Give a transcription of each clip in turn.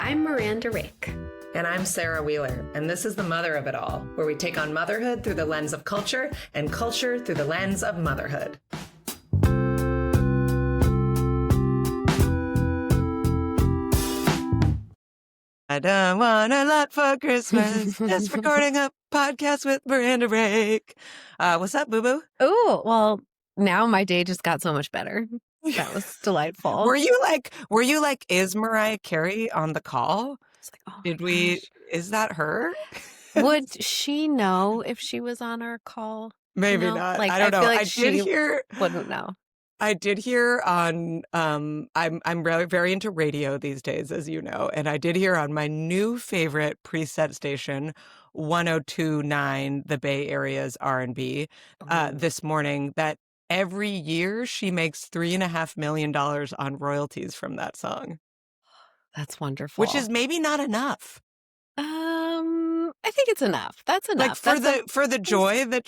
I'm Miranda Rake. And I'm Sarah Wheeler, and this is The Mother of It All, where we take on motherhood through the lens of culture and culture through the lens of motherhood. I don't want a lot for Christmas. Just recording a podcast with Miranda Rake. What's up, boo-boo? Oh, well, now my day just got so much better. That was delightful. Were you like, is Mariah Carey on the call? It's like, oh Did my we, gosh. is that her? Would she know if she was on our call? Maybe No? not. Like, I don't know. feel like I did she hear. wouldn't know. I did hear on. I'm really very into radio these days, as you know, and I did hear on my new favorite preset station, 102.9, the Bay Area's R&B, this morning that every year she makes $3.5 million on royalties from that song. That's wonderful. Which is maybe not enough. I think it's enough. That's enough. Like for the joy that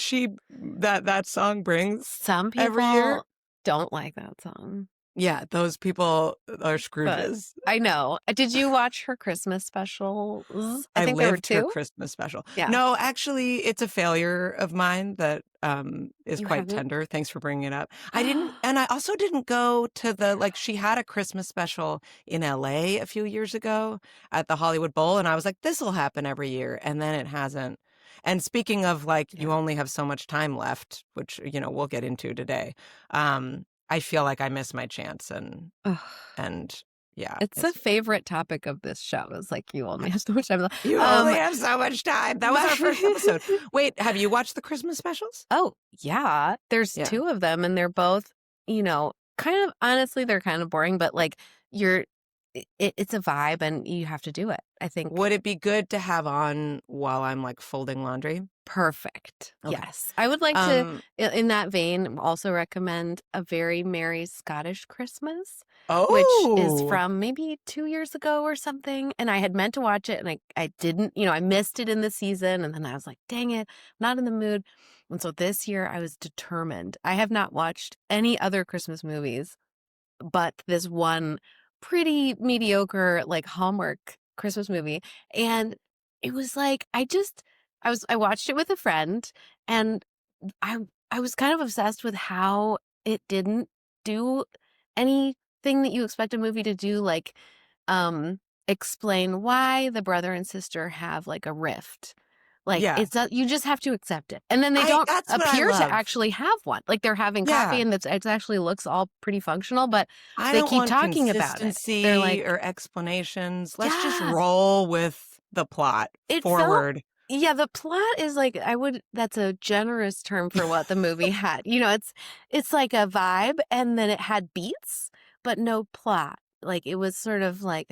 that song brings. Some people every year. Don't like that song. Yeah, those people are Scrooges. I know. Did you watch her Christmas specials? I think there were lived two. her Christmas special. Yeah. No, actually, it's a failure of mine that is You quite haven't? tender. Thanks for bringing it up. I didn't, and I also didn't go to she had a Christmas special in LA a few years ago at the Hollywood Bowl, and I was like, this will happen every year, and then it hasn't. And speaking of you only have so much time left, which, we'll get into today. I feel like I missed my chance and yeah. It's a favorite topic of this show. It's like you only have so much time left. You only have so much time. That was our first episode. Wait, have you watched the Christmas specials? Oh, yeah. There's two of them, and they're both, kind of, honestly, they're kind of boring, but like it's a vibe and you have to do it, I think. Would it be good to have on while I'm like folding laundry? Perfect. Okay. Yes. I would like to, in that vein, also recommend A Very Merry Scottish Christmas, which is from maybe 2 years ago or something. And I had meant to watch it and I didn't, I missed it in the season. And then I was like, dang it, I'm not in the mood. And so this year I was determined. I have not watched any other Christmas movies, but this one pretty mediocre, like Hallmark Christmas movie. And it was like, I watched it with a friend, and I was kind of obsessed with how it didn't do anything that you expect a movie to do, like explain why the brother and sister have like a rift. Like it's you just have to accept it, and then they don't appear to actually have one. Like they're having coffee, and it actually looks all pretty functional, but they keep talking about it. They're like, or explanations. Let's just roll with the plot forward. Yeah, the plot is like, that's a generous term for what the movie had. It's like a vibe, and then it had beats, but no plot. Like it was sort of like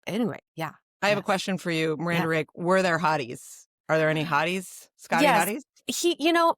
anyway, yeah. I have a question for you, Miranda Rake. Were there hotties? Are there any hotties? Scotty hotties?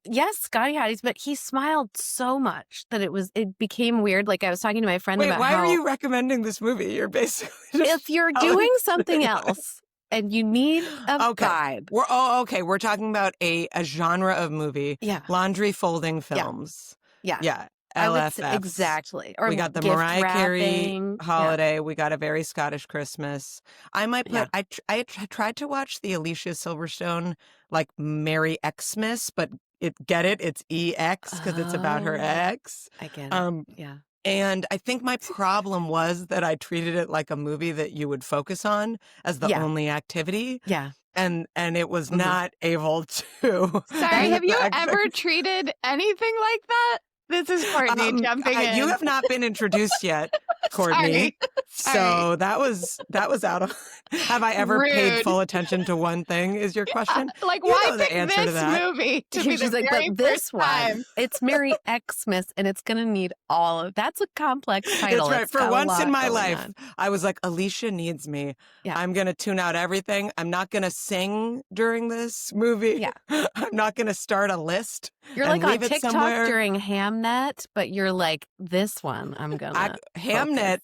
Yes, Scotty hotties, but he smiled so much that it became weird. Like I was talking to my friend about why are you recommending this movie? You're basically if you're doing something else and you need a vibe. We're talking about a genre of movie. Yeah. Laundry folding films. Yeah. LFF. Exactly. Or we got the gift Mariah Carey wrapping. holiday. We got A Very Scottish Christmas. I might put. I tried to watch the Alicia Silverstone like Merry Xmas, but it's EX because it's about her ex. I get it. Yeah. And I think my problem was that I treated it like a movie that you would focus on as the only activity. Yeah. And it was not able to. Sorry, have you ever treated anything like that? This is Courtney jumping in. You have not been introduced yet, Courtney. So that was out of. Have I ever paid full attention to one thing? Is your question? Why pick this movie to be the very this first time? One, it's Merry Xmas, and it's going to need all of. That's a complex title. That's right. It's For got once in my going life, on. I was like, Alicia needs me. Yeah. I'm going to tune out everything. I'm not going to sing during this movie. Yeah. I'm not going to start a list. You're and like on leave it TikTok somewhere. during Hamnet, but you're like, this one, I'm going to. Hamnet,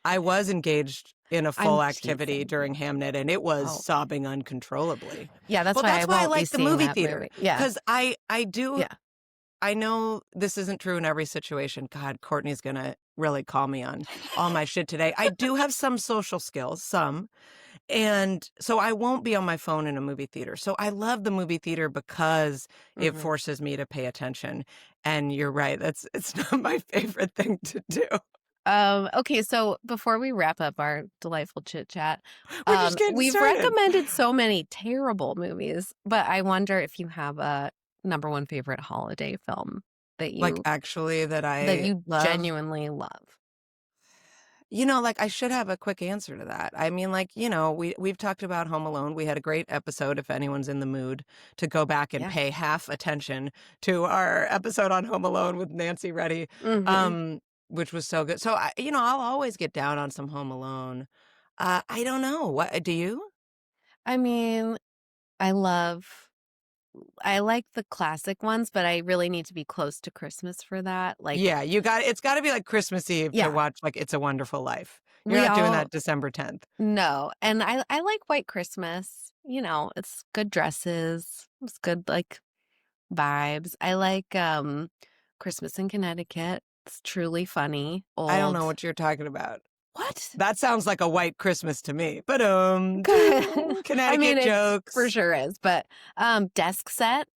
I was engaged in a full I'm activity teasing. during Hamnet, and it was sobbing uncontrollably. Yeah, that's Well, why that's why I won't be like the seeing movie that theater. movie. Yeah. Because I do. Yeah. I know this isn't true in every situation. God, Courtney's going to really call me on all my shit today. I do have some social skills, some. And so I won't be on my phone in a movie theater. So I love the movie theater because it forces me to pay attention. And you're right. It's not my favorite thing to do. Okay, so before we wrap up our delightful chit chat, We're just getting we've started. recommended so many terrible movies, but I wonder if you have a number one favorite holiday film that you Like actually that you love. genuinely love. Like I should have a quick answer to that. I mean, like, we've talked about Home Alone. We had a great episode if anyone's in the mood to go back and pay half attention to our episode on Home Alone with Nancy Reddy. Which was so good. So I'll always get down on some Home Alone. I don't know. What do you? I mean, I like the classic ones, but I really need to be close to Christmas for that. Like, yeah, it's got to be like Christmas Eve to watch like It's a Wonderful Life. You're not doing that December 10th. No, and I like White Christmas. It's good dresses. It's good like vibes. I like Christmas in Connecticut. It's truly funny. I don't know what you're talking about. What? That sounds like a white Christmas to me. But Connecticut jokes. It for sure is. But Desk Set,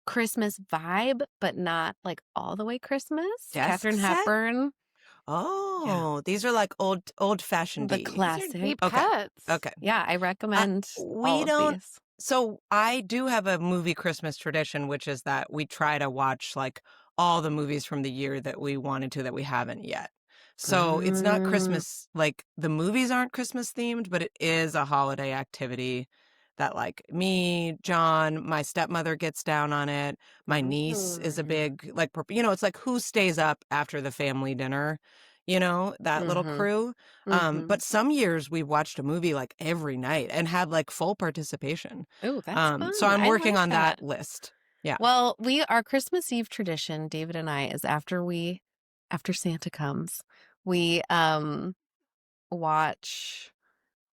Christmas vibe, but not like all the way Christmas. Katharine Hepburn. Oh, these are like old-fashioned. The classic. Deep cuts. Okay. Yeah, I recommend all of these. So I do have a movie Christmas tradition, which is that we try to watch like all the movies from the year that we wanted to that we haven't yet. So it's not Christmas, like the movies aren't Christmas themed, but it is a holiday activity that like me, John, my stepmother gets down on it. My niece is a big, like, it's like who stays up after the family dinner, that little crew. But some years we've watched a movie like every night and had like full participation. Oh, that's fun. So I'm working on that list. Yeah. Well, our Christmas Eve tradition, David and I, is after Santa comes, we watch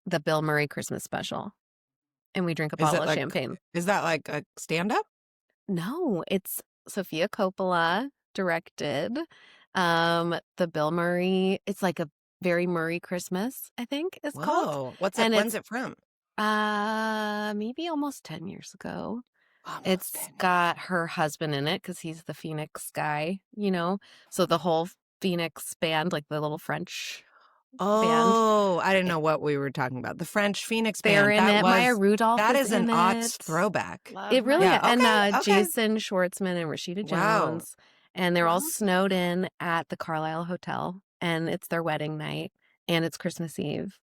the Bill Murray Christmas special, and we drink a bottle of champagne. Is that like a stand-up? No, it's Sofia Coppola directed. The Bill Murray. It's like a very Murray Christmas, I think it's called. Whoa, when's it from? Maybe almost 10 years ago. It's got her husband in it because he's the Phoenix guy, so the whole Phoenix band, like the little French band. I didn't know what we were talking about. The French Phoenix They're band. in it. Maya Rudolph That is is an in aughts it. throwback. It really is. And Okay. Jason Schwartzman and Rashida Jones. And they're all snowed in at the Carlisle Hotel. And it's their wedding night. And it's Christmas Eve.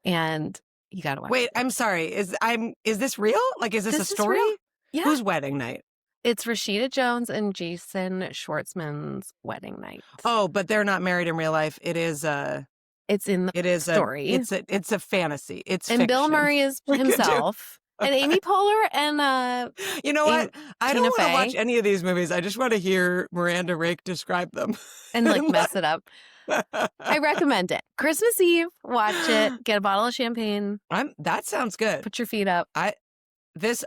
And you got to watch Wait, it. I'm sorry. Is this real? Like, is this a story? Real. Yeah. Whose wedding night? It's Rashida Jones and Jason Schwartzman's wedding night. Oh, but they're not married in real life. It's in the story. It's a fantasy. It's and fiction. Bill Murray is himself. And Amy Poehler and you know what? I don't want to Fey. watch any of these movies. I just want to hear Miranda Rake describe them and like mess it up. I recommend it. Christmas Eve, watch it. Get a bottle of champagne. That sounds good. Put your feet up.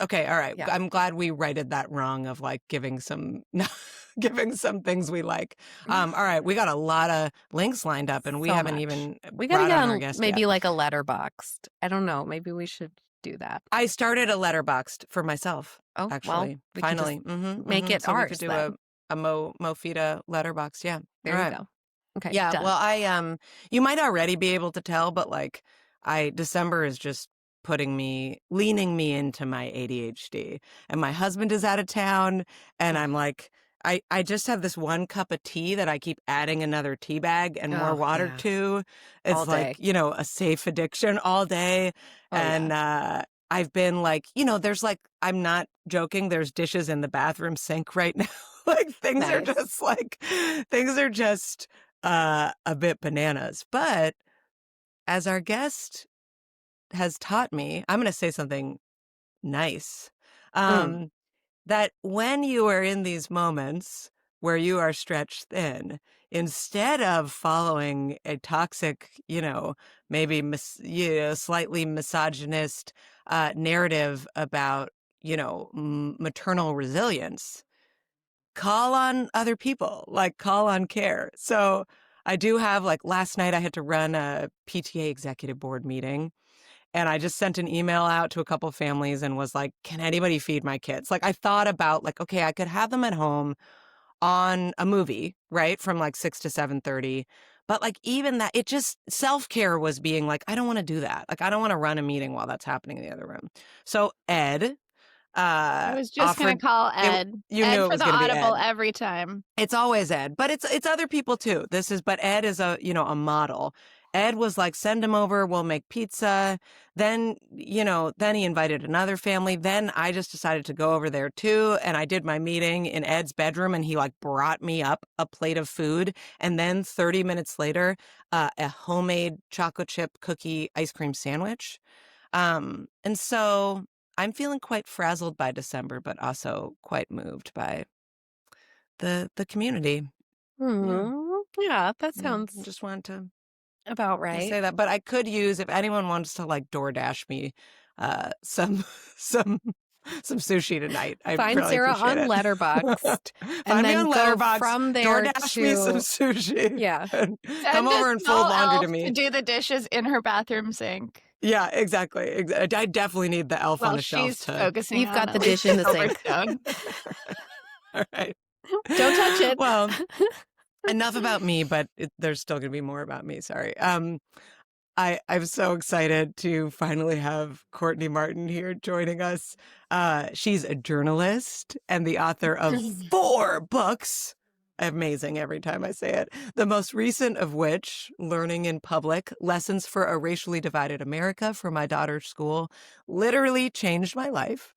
Okay, all right. Yeah. I'm glad we righted that wrong of like giving some things we like. All right, we got a lot of links lined up, and we haven't much. even We gotta brought get on our on guest maybe yet. like a letterboxed. I don't know. Maybe we should do that. I started a letterboxed for myself. Oh, actually, well, we can finally, just make it so ours. we could do then. a Mofita letterbox. Yeah, There all you right. go. Okay. Yeah. done. Well, I you might already be able to tell, but like, December is just leaning me into my ADHD, and my husband is out of town, and I'm like, I just have this one cup of tea that I keep adding another tea bag and more water to. It's All day. like, a safe addiction all day. I've been like, there's like, I'm not joking, there's dishes in the bathroom sink right now. Like things are just a bit bananas. But as our guest has taught me, I'm going to say something nice. That when you are in these moments where you are stretched thin, instead of following a toxic, maybe slightly misogynist narrative about, maternal resilience, call on other people, like call on care. So I do have, like, last night I had to run a PTA executive board meeting. And I just sent an email out to a couple families and was like, can anybody feed my kids? Like, I thought about, like, okay, I could have them at home on a movie, right? From like 6 to 7:30. But like, even that, it just, self-care was being like, I don't want to do that. Like, I don't want to run a meeting while that's happening in the other room. So Ed I was just going to call Ed. You Ed knew it for was the going to be audible Ed. every time. It's always Ed, but it's other people too. But Ed is a model. Ed was like, send him over, we'll make pizza. Then he invited another family. Then I just decided to go over there too. And I did my meeting in Ed's bedroom and he like brought me up a plate of food. And then 30 minutes later, a homemade chocolate chip cookie ice cream sandwich. And so I'm feeling quite frazzled by December, but also quite moved by the community. Yeah, that sounds just wanted to about right. say that, but I could use, if anyone wants to like DoorDash me some sushi tonight. I find really Sarah on appreciate it. Letterboxd. Find me on Letterboxd. From there DoorDash me some sushi. Yeah. Come over and fold laundry to me. To do the dishes in her bathroom sink. Yeah, exactly. I definitely need the elf on the shelf. She's focusing. You've got the dish in the sink. All right. Don't touch it. Well, enough about me, but there's still going to be more about me. Sorry. I'm so excited to finally have Courtney Martin here joining us. She's a journalist and the author of 4 books. Amazing every time I say it. The most recent of which, Learning in Public, Lessons for a Racially Divided America for My Daughter's School, literally changed my life.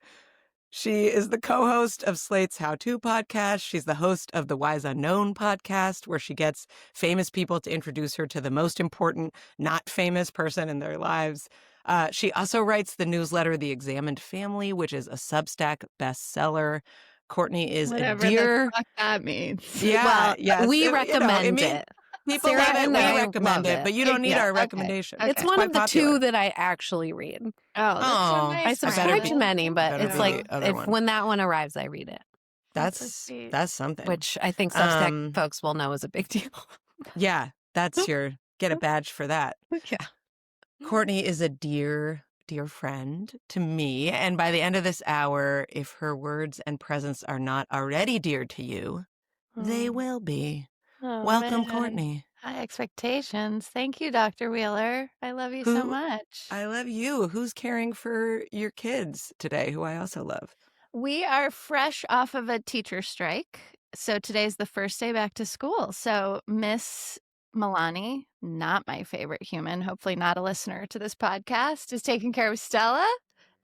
She is the co-host of Slate's How To podcast. She's the host of the Wise Unknown podcast, where she gets famous people to introduce her to the most important, not famous person in their lives. She also writes the newsletter The Examined Family, which is a Substack bestseller. Courtney is whatever a dear. The fuck that means. Yeah, well, yes. we recommend it. People Sarah love it. and We I recommend love it, but you don't need our recommendation. Okay. It's one of the popular. 2 that I actually read. Oh, that's so nice. I subscribe to many, but Better it's be like the other one. when that one arrives, I read it. That's something. Which I think Substack folks will know is a big deal. Yeah, that's get a badge for that. Yeah. Courtney is a dear friend to me. And by the end of this hour, if her words and presence are not already dear to you, they will be. Oh, Welcome, man. Courtney. High expectations. Thank you, Dr. Wheeler. I love you so much. I love you. Who's caring for your kids today, who I also love? We are fresh off of a teacher strike. So today's the first day back to school. So Miss Milani, not my favorite human, hopefully not a listener to this podcast, is taking care of Stella.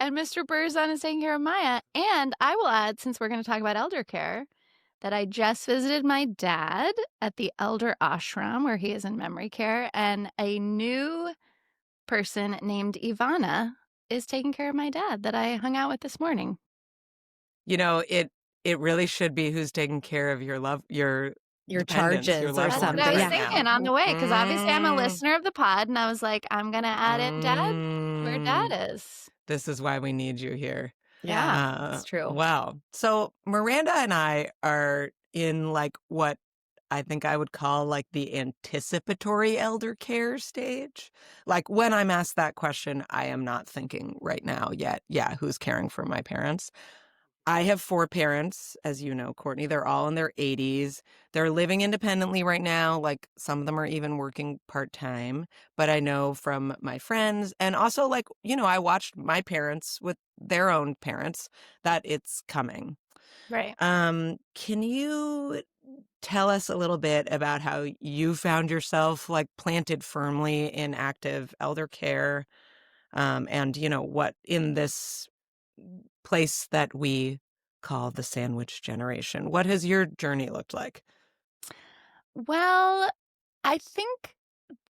And Mr. Burzon is taking care of Maya. And I will add, since we're going to talk about elder care, that I just visited my dad at the elder ashram where he is in memory care. And a new person named Ivana is taking care of my dad that I hung out with this morning. You know, it really should be who's taking care of your charges or something. But I was thinking on the way, because obviously I'm a listener of the pod, and I was like, I'm going to add in dad where dad is. This is why we need you here. Yeah, that's true. Wow. So Miranda and I are in like what I think I would call like the anticipatory elder care stage. Like when I'm asked that question, I am not thinking right now yet, who's caring for my parents? I have 4 parents, as you know, Courtney. They're all in their 80s. They're living independently right now. Like some of them are even working part-time. But I know from my friends and also like, I watched my parents with their own parents that it's coming. Right. Can you tell us a little bit about how you found yourself like planted firmly in active elder care and, what in this place that we call the sandwich generation? What has your journey looked like? Well, I think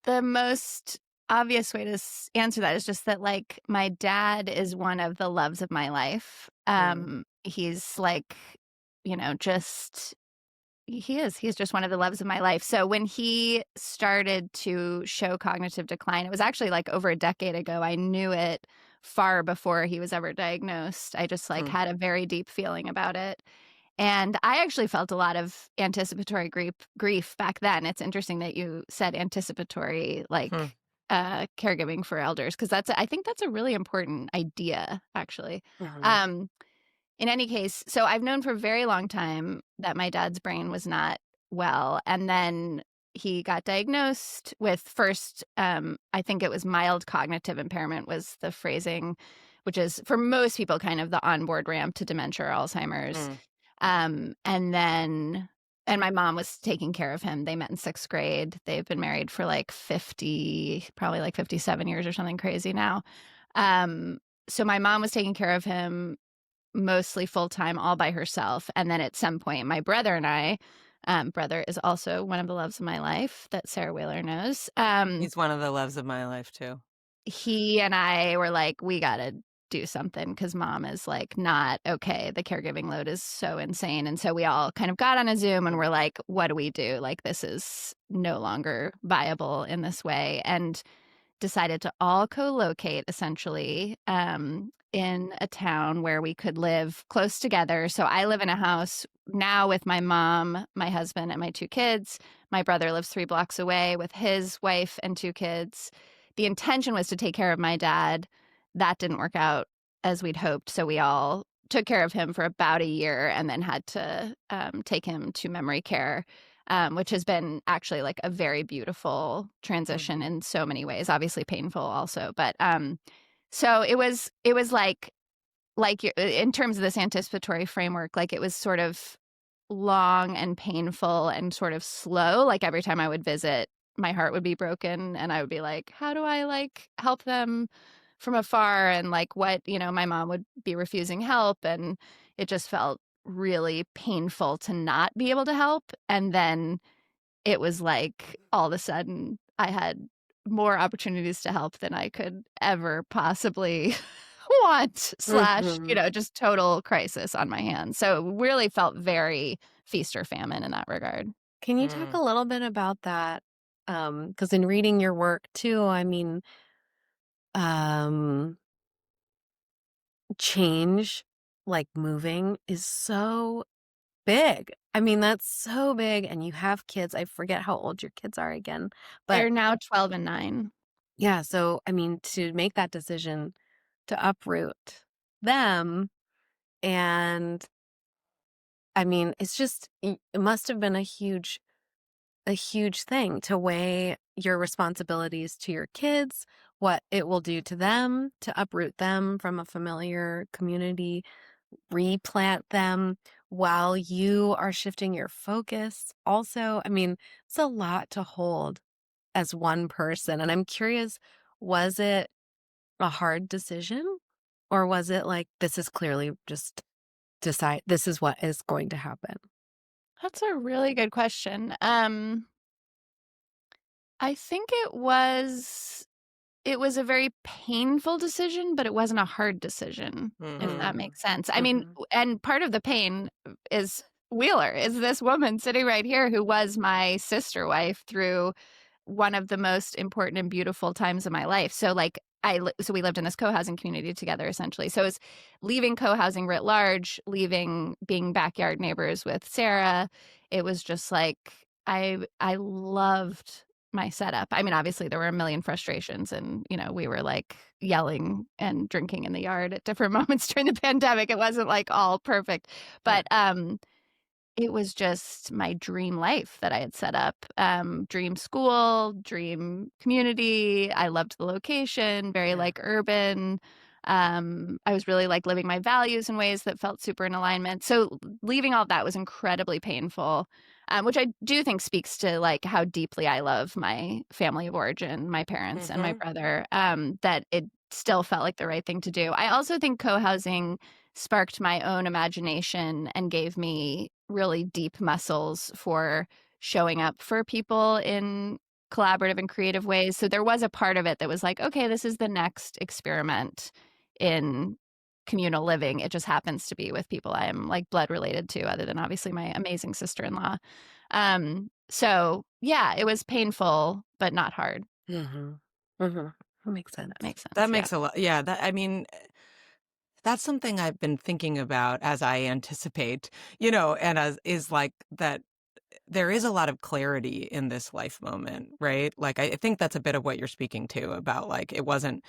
the most obvious way to answer that is just that, like, my dad is one of the loves of my life. He's like, he's just one of the loves of my life. So when he started to show cognitive decline, it was actually like over a decade ago. I knew it far before he was ever diagnosed. I just like had a very deep feeling about it. And I actually felt a lot of anticipatory grief back then. It's interesting that you said anticipatory, like caregiving for elders, because I think that's a really important idea, actually. In any case, so I've known for a very long time that my dad's brain was not well. And then he got diagnosed with first, I think it was mild cognitive impairment was the phrasing, which is for most people kind of the onboard ramp to dementia or Alzheimer's. And my mom was taking care of him. They met in 6th grade. They've been married for like 50, probably like 57 years or something crazy now. So my mom was taking care of him mostly full-time, all by herself. And then at some point, my brother and I, brother is also one of the loves of my life that Sarah Whaler knows. He's one of the loves of my life too. He and I were like, we got to do something because mom is like not okay. The caregiving load is so insane. And so we all kind of got on a Zoom and we're like, what do we do? Like, this is no longer viable in this way. And decided to all co-locate essentially in a town where we could live close together. So I live in a house now with my mom, my husband, and my 2 kids. My brother lives 3 blocks away with his wife and 2 kids. The intention was to take care of my dad. That didn't work out as we'd hoped. So we all took care of him for about a year and then had to take him to memory care. Which has been actually like a very beautiful transition in so many ways, obviously painful also. But so it was like in terms of this anticipatory framework, like it was sort of long and painful and sort of slow. Like every time I would visit, my heart would be broken and I would be like, how do I like help them from afar? And like what, my mom would be refusing help. And it just felt really painful to not be able to help. And then it was like all of a sudden I had more opportunities to help than I could ever possibly want / just total crisis on my hands. So it really felt very feast or famine in that regard. Can you talk a little bit about that? Because in reading your work too, I mean, change, like moving, is so big. I mean, that's so big. And you have kids. I forget how old your kids are again. But they're now 12 and 9. Yeah. So, I mean, to make that decision to uproot them, and I mean, it's just, it must have been a huge thing to weigh your responsibilities to your kids, what it will do to them, to uproot them from a familiar community, replant them while you are shifting your focus. Also, I mean, it's a lot to hold as one person. And I'm curious, was it a hard decision? Or was it like, this is clearly just decide, this is what is going to happen? That's a really good question. I think it was a very painful decision, but it wasn't a hard decision, if that makes sense. I mean, and part of the pain is Wheeler, is this woman sitting right here who was my sister wife through one of the most important and beautiful times of my life. So like so we lived in this co-housing community together essentially. So it's leaving co-housing writ large, being backyard neighbors with Sarah. It was just like, I loved my setup. I mean, obviously there were a million frustrations and, we were like yelling and drinking in the yard at different moments during the pandemic. It wasn't like all perfect, but, it was just my dream life that I had set up. Dream school, dream community. I loved the location, very like urban. I was really like living my values in ways that felt super in alignment. So leaving all of that was incredibly painful, which I do think speaks to like how deeply I love my family of origin, my parents and my brother, that it still felt like the right thing to do. I also think co-housing sparked my own imagination and gave me really deep muscles for showing up for people in collaborative and creative ways. So there was a part of it that was like, okay, this is the next experiment in communal living. It just happens to be with people I am like blood related to, other than obviously my amazing sister-in-law. So yeah, it was painful, but not hard. That makes sense. That makes sense. That makes a lot. Yeah. I mean, that's something I've been thinking about as I anticipate, and as is like that there is a lot of clarity in this life moment, right? Like I think that's a bit of what you're speaking to about like it wasn't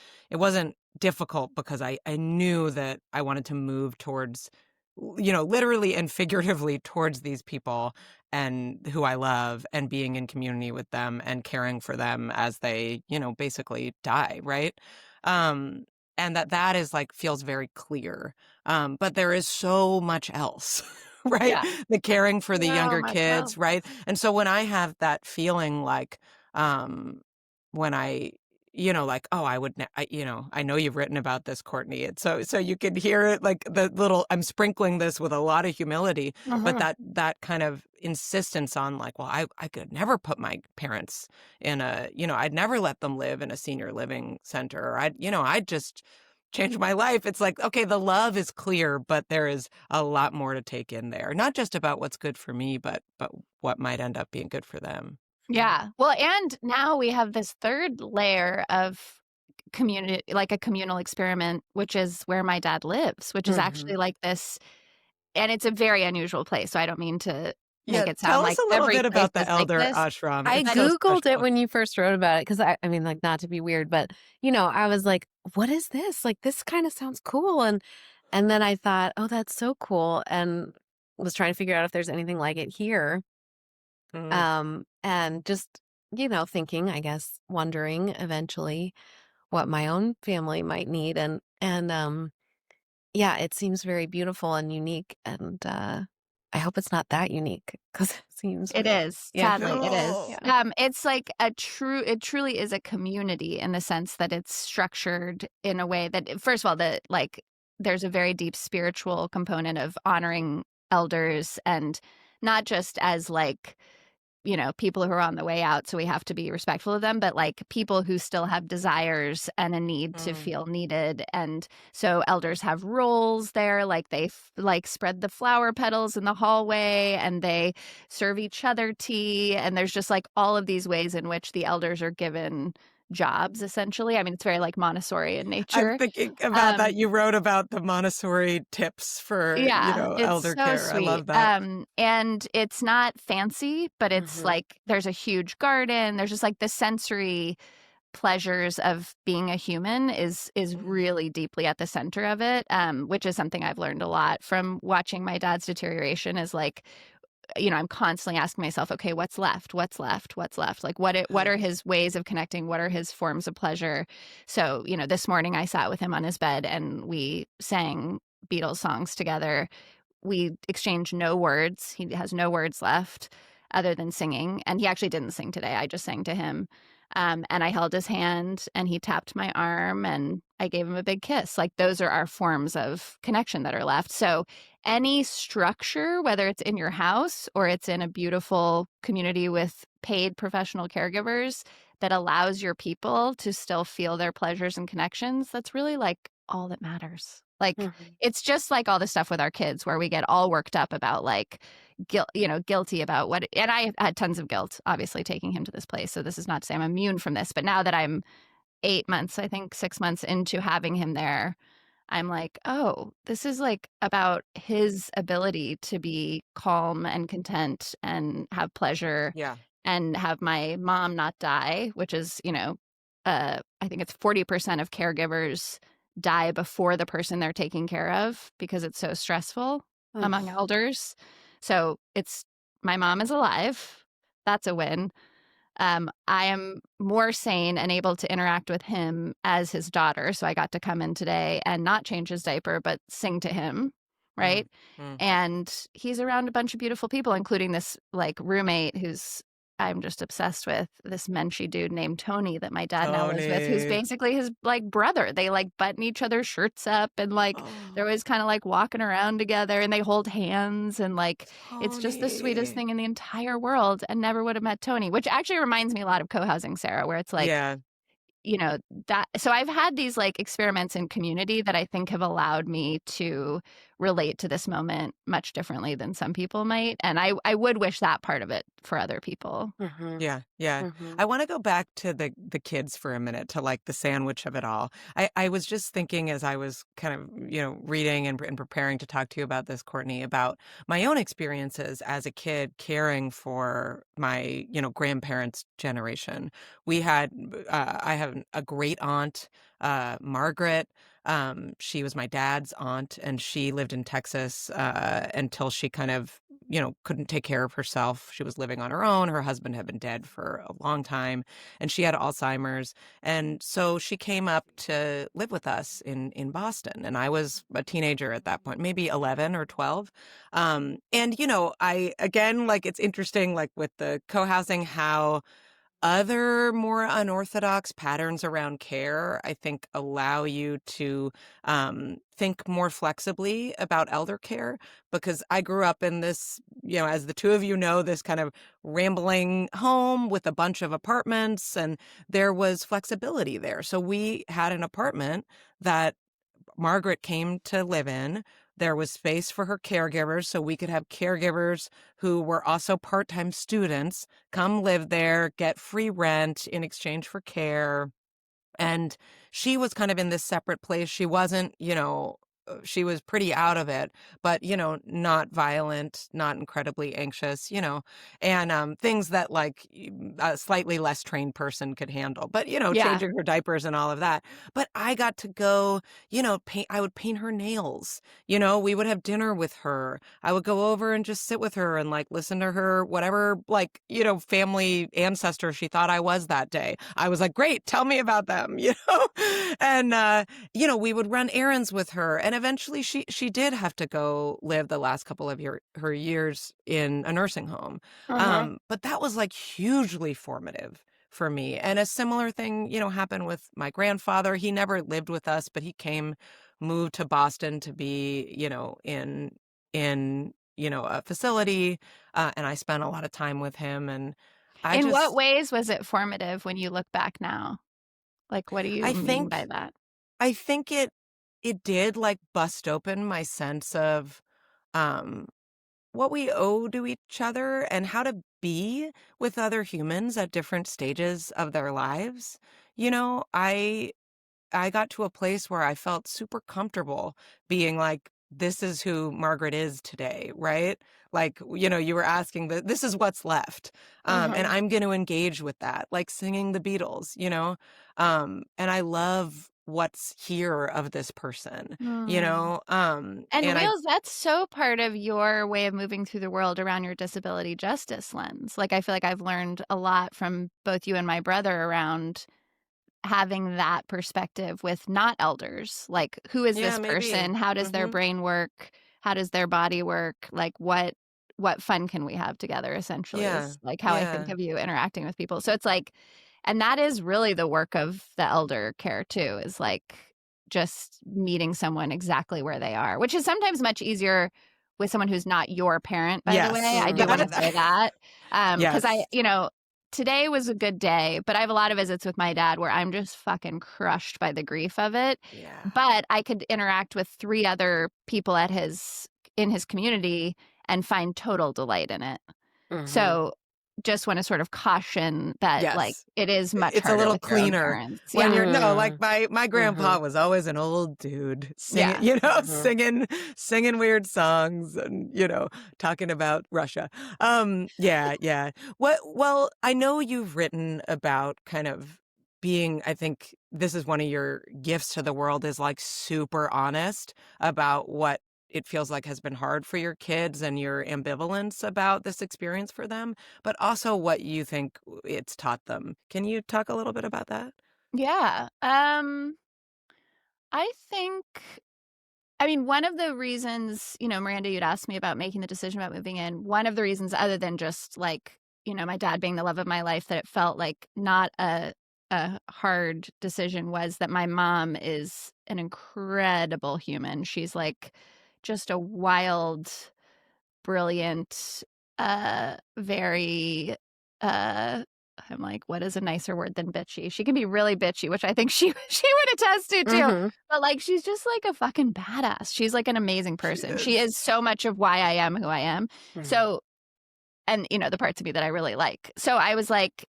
difficult because I knew that I wanted to move towards literally and figuratively towards these people and who I love and being in community with them and caring for them as they, basically die, right? Um and that is like feels very clear. But there is so much else. Right? Yeah. The caring for the So younger much kids, else. right? And so when I have that feeling like, when I, like, oh, I know you've written about this, Courtney. And so you can hear it like I'm sprinkling this with a lot of humility, but Mhm. that kind of insistence on like, well, I could never put my parents in I'd never let them live in a senior living center. Or I'd just change my life. It's like, okay, the love is clear, but there is a lot more to take in there. Not just about what's good for me, but what might end up being good for them. Yeah. Well, and now we have this third layer of community, like a communal experiment, which is where my dad lives, which is actually like this, and it's a very unusual place. So I don't mean to Yeah, make it sound tell us like a little every bit place about the is like elder this. ashram. I It's so Googled it special. when you first wrote about it because I mean, like, not to be weird, but I was like, what is this? Like, this kind of sounds cool. And then I thought, oh, that's so cool. And was trying to figure out if there's anything like it here. Mm. And just, thinking, I guess, wondering eventually what my own family might need. And yeah, it seems very beautiful and unique. And I hope it's not that unique because it seems, It is. yeah, Sadly, it is. No. yeah. It's like it truly is a community in the sense that it's structured in a way that, first of all, there's a very deep spiritual component of honoring elders, and not just as like, people who are on the way out, so we have to be respectful of them, but like people who still have desires and a need to Mm. feel needed. And so elders have roles there, like they like spread the flower petals in the hallway, and they serve each other tea, and there's just like all of these ways in which the elders are given jobs, essentially. I mean, it's very like Montessori in I'm nature. thinking about that. um You wrote about the Montessori tips for, Yeah, it's elder so care. I sweet. love that. And it's not fancy, but it's Mhm. like there's a huge garden. There's just like the sensory pleasures of being a human is really deeply at the center of it. Which is something I've learned a lot from watching my dad's deterioration, is like, I'm constantly asking myself, okay, what's left? What's left? What's left? Like what are his ways of connecting? What are his forms of pleasure? So, this morning I sat with him on his bed and we sang Beatles songs together. We exchanged no words. He has no words left other than singing. And he actually didn't sing today. I just sang to him. And I held his hand and he tapped my arm and I gave him a big kiss. Like those are our forms of connection that are left. So any structure, whether it's in your house or it's in a beautiful community with paid professional caregivers that allows your people to still feel their pleasures and connections, that's really like all that matters. Like Mhm. it's just like all the stuff with our kids where we get all worked up about like guilty about what, and I had tons of guilt, obviously, taking him to this place. So this is not to say I'm immune from this, but now that I'm 8 months, I think 6 months into having him there, I'm like, oh, this is like about his ability to be calm and content and have pleasure Yeah. and have my mom not die, which is, I think it's 40% of caregivers die before the person they're taking care of because it's so stressful among Ugh. elders. So it's my mom is alive. That's a win. I am more sane and able to interact with him as his daughter. So I got to come in today and not change his diaper, but sing to him. Mm. Right. Mm. And he's around a bunch of beautiful people, including this like roommate who's I'm just obsessed with, this Menchie dude named Tony that my dad now lives with, who's Tony. basically his like brother. They like button each other's shirts up and like they're always kind of like walking around together and they hold hands and like it's just the sweetest Tony. thing in the entire world, and never would have met Tony, which actually reminds me a lot of co-housing, Sarah, where it's like, Yeah. that. So I've had these like experiments in community that I think have allowed me to relate to this moment much differently than some people might. And I would wish that part of it for other people. Yeah, yeah. I want to go back to the kids for a minute, to like the sandwich of it all. I was just thinking as I was kind of, reading and preparing to talk to you about this, Courtney, about my own experiences as a kid caring for my, grandparents' generation. We had, I have a great aunt, Margaret. She was my dad's aunt, and she lived in Texas until she kind of, couldn't take care of herself. She was living on her own. Her husband had been dead for a long time, and she had Alzheimer's. And so she came up to live with us in Boston. And I was a teenager at that point, maybe 11 or 12. And, again, like, it's interesting, like with the co-housing, how other more unorthodox patterns around care, I think, allow you to think more flexibly about elder care. Because I grew up in this, as the two of you know, this kind of rambling home with a bunch of apartments, and there was flexibility there. So we had an apartment that Margaret came to live in. There was space for her caregivers, so we could have caregivers who were also part-time students come live there, get free rent in exchange for care. And she was kind of in this separate place. She wasn't, she was pretty out of it, but, not violent, not incredibly anxious, and things that like a slightly less trained person could handle. But, changing her diapers and all of that. But I got to go, I would paint her nails. We would have dinner with her. I would go over and just sit with her and like listen to her, whatever, like, family ancestor she thought I was that day. I was like, great, tell me about them, and, we would run errands with her. And eventually she did have to go live the last couple of her years in a nursing home. But that was like hugely formative for me. And a similar thing, happened with my grandfather. He never lived with us, but he moved to Boston to be, in a facility. And I spent a lot of time with him. And in what ways was it formative when you look back now? Like, what do you mean by that? I think it did like bust open my sense of what we owe to each other and how to be with other humans at different stages of their lives. I got to a place where I felt super comfortable being like, this is who Margaret is today, right? Like, you were asking this is what's left. And I'm going to engage with that, like singing the Beatles, and I love what's here of this person, And Wheels, that's so part of your way of moving through the world around your disability justice lens. Like, I feel like I've learned a lot from both you and my brother around having that perspective with not elders. Like, who is this person? How does their brain work? How does their body work? Like, what fun can we have together, essentially, is like how I think of you interacting with people. So it's like, and that is really the work of the elder care too, is like just meeting someone exactly where they are, which is sometimes much easier with someone who's not your parent, by the way. I do want to say that. Because today was a good day, but I have a lot of visits with my dad where I'm just fucking crushed by the grief of it. Yeah. But I could interact with 3 other people in his community and find total delight in it. So just want to sort of caution that like it is much it's harder a little with your own cleaner parents. when you're like my grandpa was always an old dude singing, singing weird songs and talking about Russia. Well, I know you've written about kind of being, I think this is one of your gifts to the world, is like super honest about what it feels like has been hard for your kids and your ambivalence about this experience for them, but also what you think it's taught them. Can you talk a little bit about that? Yeah. I think, one of the reasons, Miranda, you'd asked me about making the decision about moving in. One of the reasons, other than just like, my dad being the love of my life, that it felt like not a hard decision, was that my mom is an incredible human. She's like just a wild, brilliant, very I'm like, what is a nicer word than bitchy? She can be really bitchy, which I think she would attest to too. Mm-hmm. But like, she's just like a fucking badass. She's like an amazing person. She is so much of why I am who I am. Mm-hmm. So, and you know, the parts of me that I really like. So I was like,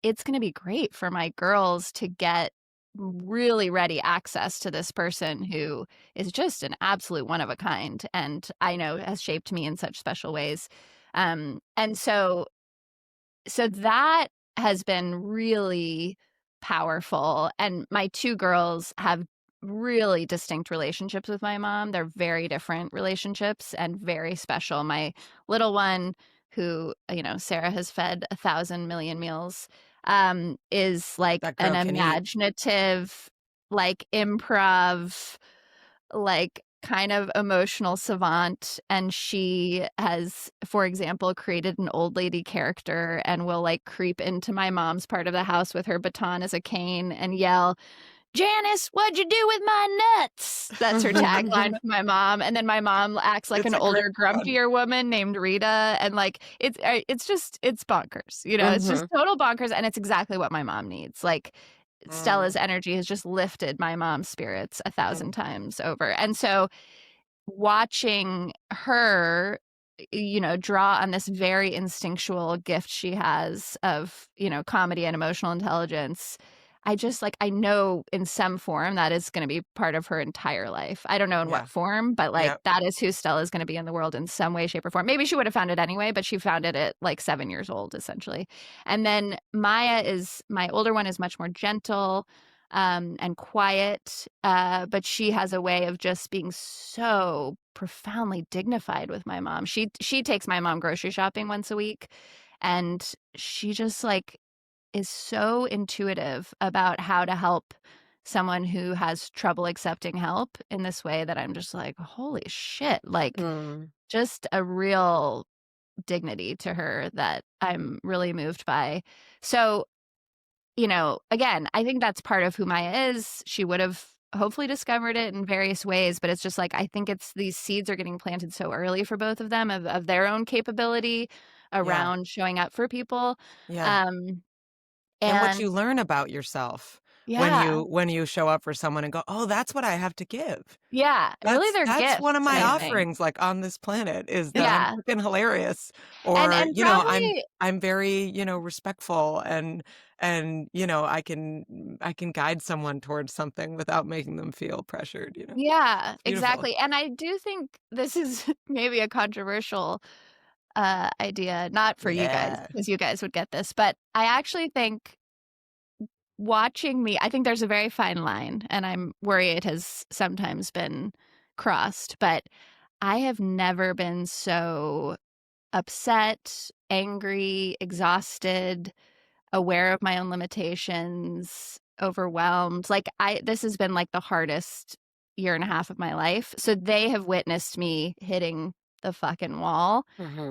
it's going to be great for my girls to get really ready access to this person who is just an absolute one of a kind, and I know has shaped me in such special ways. And so that has been really powerful. And my two girls have really distinct relationships with my mom. They're very different relationships and very special. My little one, who, you know, Sarah has fed 1,000 million meals, is like an imaginative, like improv, like kind of emotional savant. And she has, for example, created an old lady character and will like creep into my mom's part of the house with her baton as a cane and yell, "Janice, what'd you do with my nuts?" That's her tagline with my mom. And then my mom acts like an older, grumpier woman named Rita. And like, it's bonkers. You know, it's just total bonkers. And it's exactly what my mom needs. Like, Stella's energy has just lifted my mom's spirits 1,000 times over. And so watching her, you know, draw on this very instinctual gift she has of, you know, comedy and emotional intelligence, I just like, I know in some form that is going to be part of her entire life. I don't know in what form, but like that is who Stella is going to be in the world in some way, shape, or form. Maybe she would have found it anyway, but she found it at like 7 years old, essentially. And then Maya is, my older one, is much more gentle and quiet, but she has a way of just being so profoundly dignified with my mom. She takes my mom grocery shopping once a week, and she just like is so intuitive about how to help someone who has trouble accepting help in this way that I'm just like, holy shit, like just a real dignity to her that I'm really moved by. So, you know, again, I think that's part of who Maya is. She would have hopefully discovered it in various ways, but it's just like, I think it's these seeds are getting planted so early for both of them of their own capability around showing up for people. And what you learn about yourself when you show up for someone and go, oh, that's what I have to give. Yeah, really their gifts. That's one of my offerings, like on this planet, is that I'm freaking hilarious, or and you probably, know, I'm very, you know, respectful, and you know, I can guide someone towards something without making them feel pressured. You know. Yeah, exactly. And I do think this is maybe a controversial idea, not for you guys, because you guys would get this, but I actually think watching me, I think there's a very fine line, and I'm worried it has sometimes been crossed, but I have never been so upset, angry, exhausted, aware of my own limitations, overwhelmed. Like this has been like the hardest year and a half of my life. So they have witnessed me hitting the fucking wall.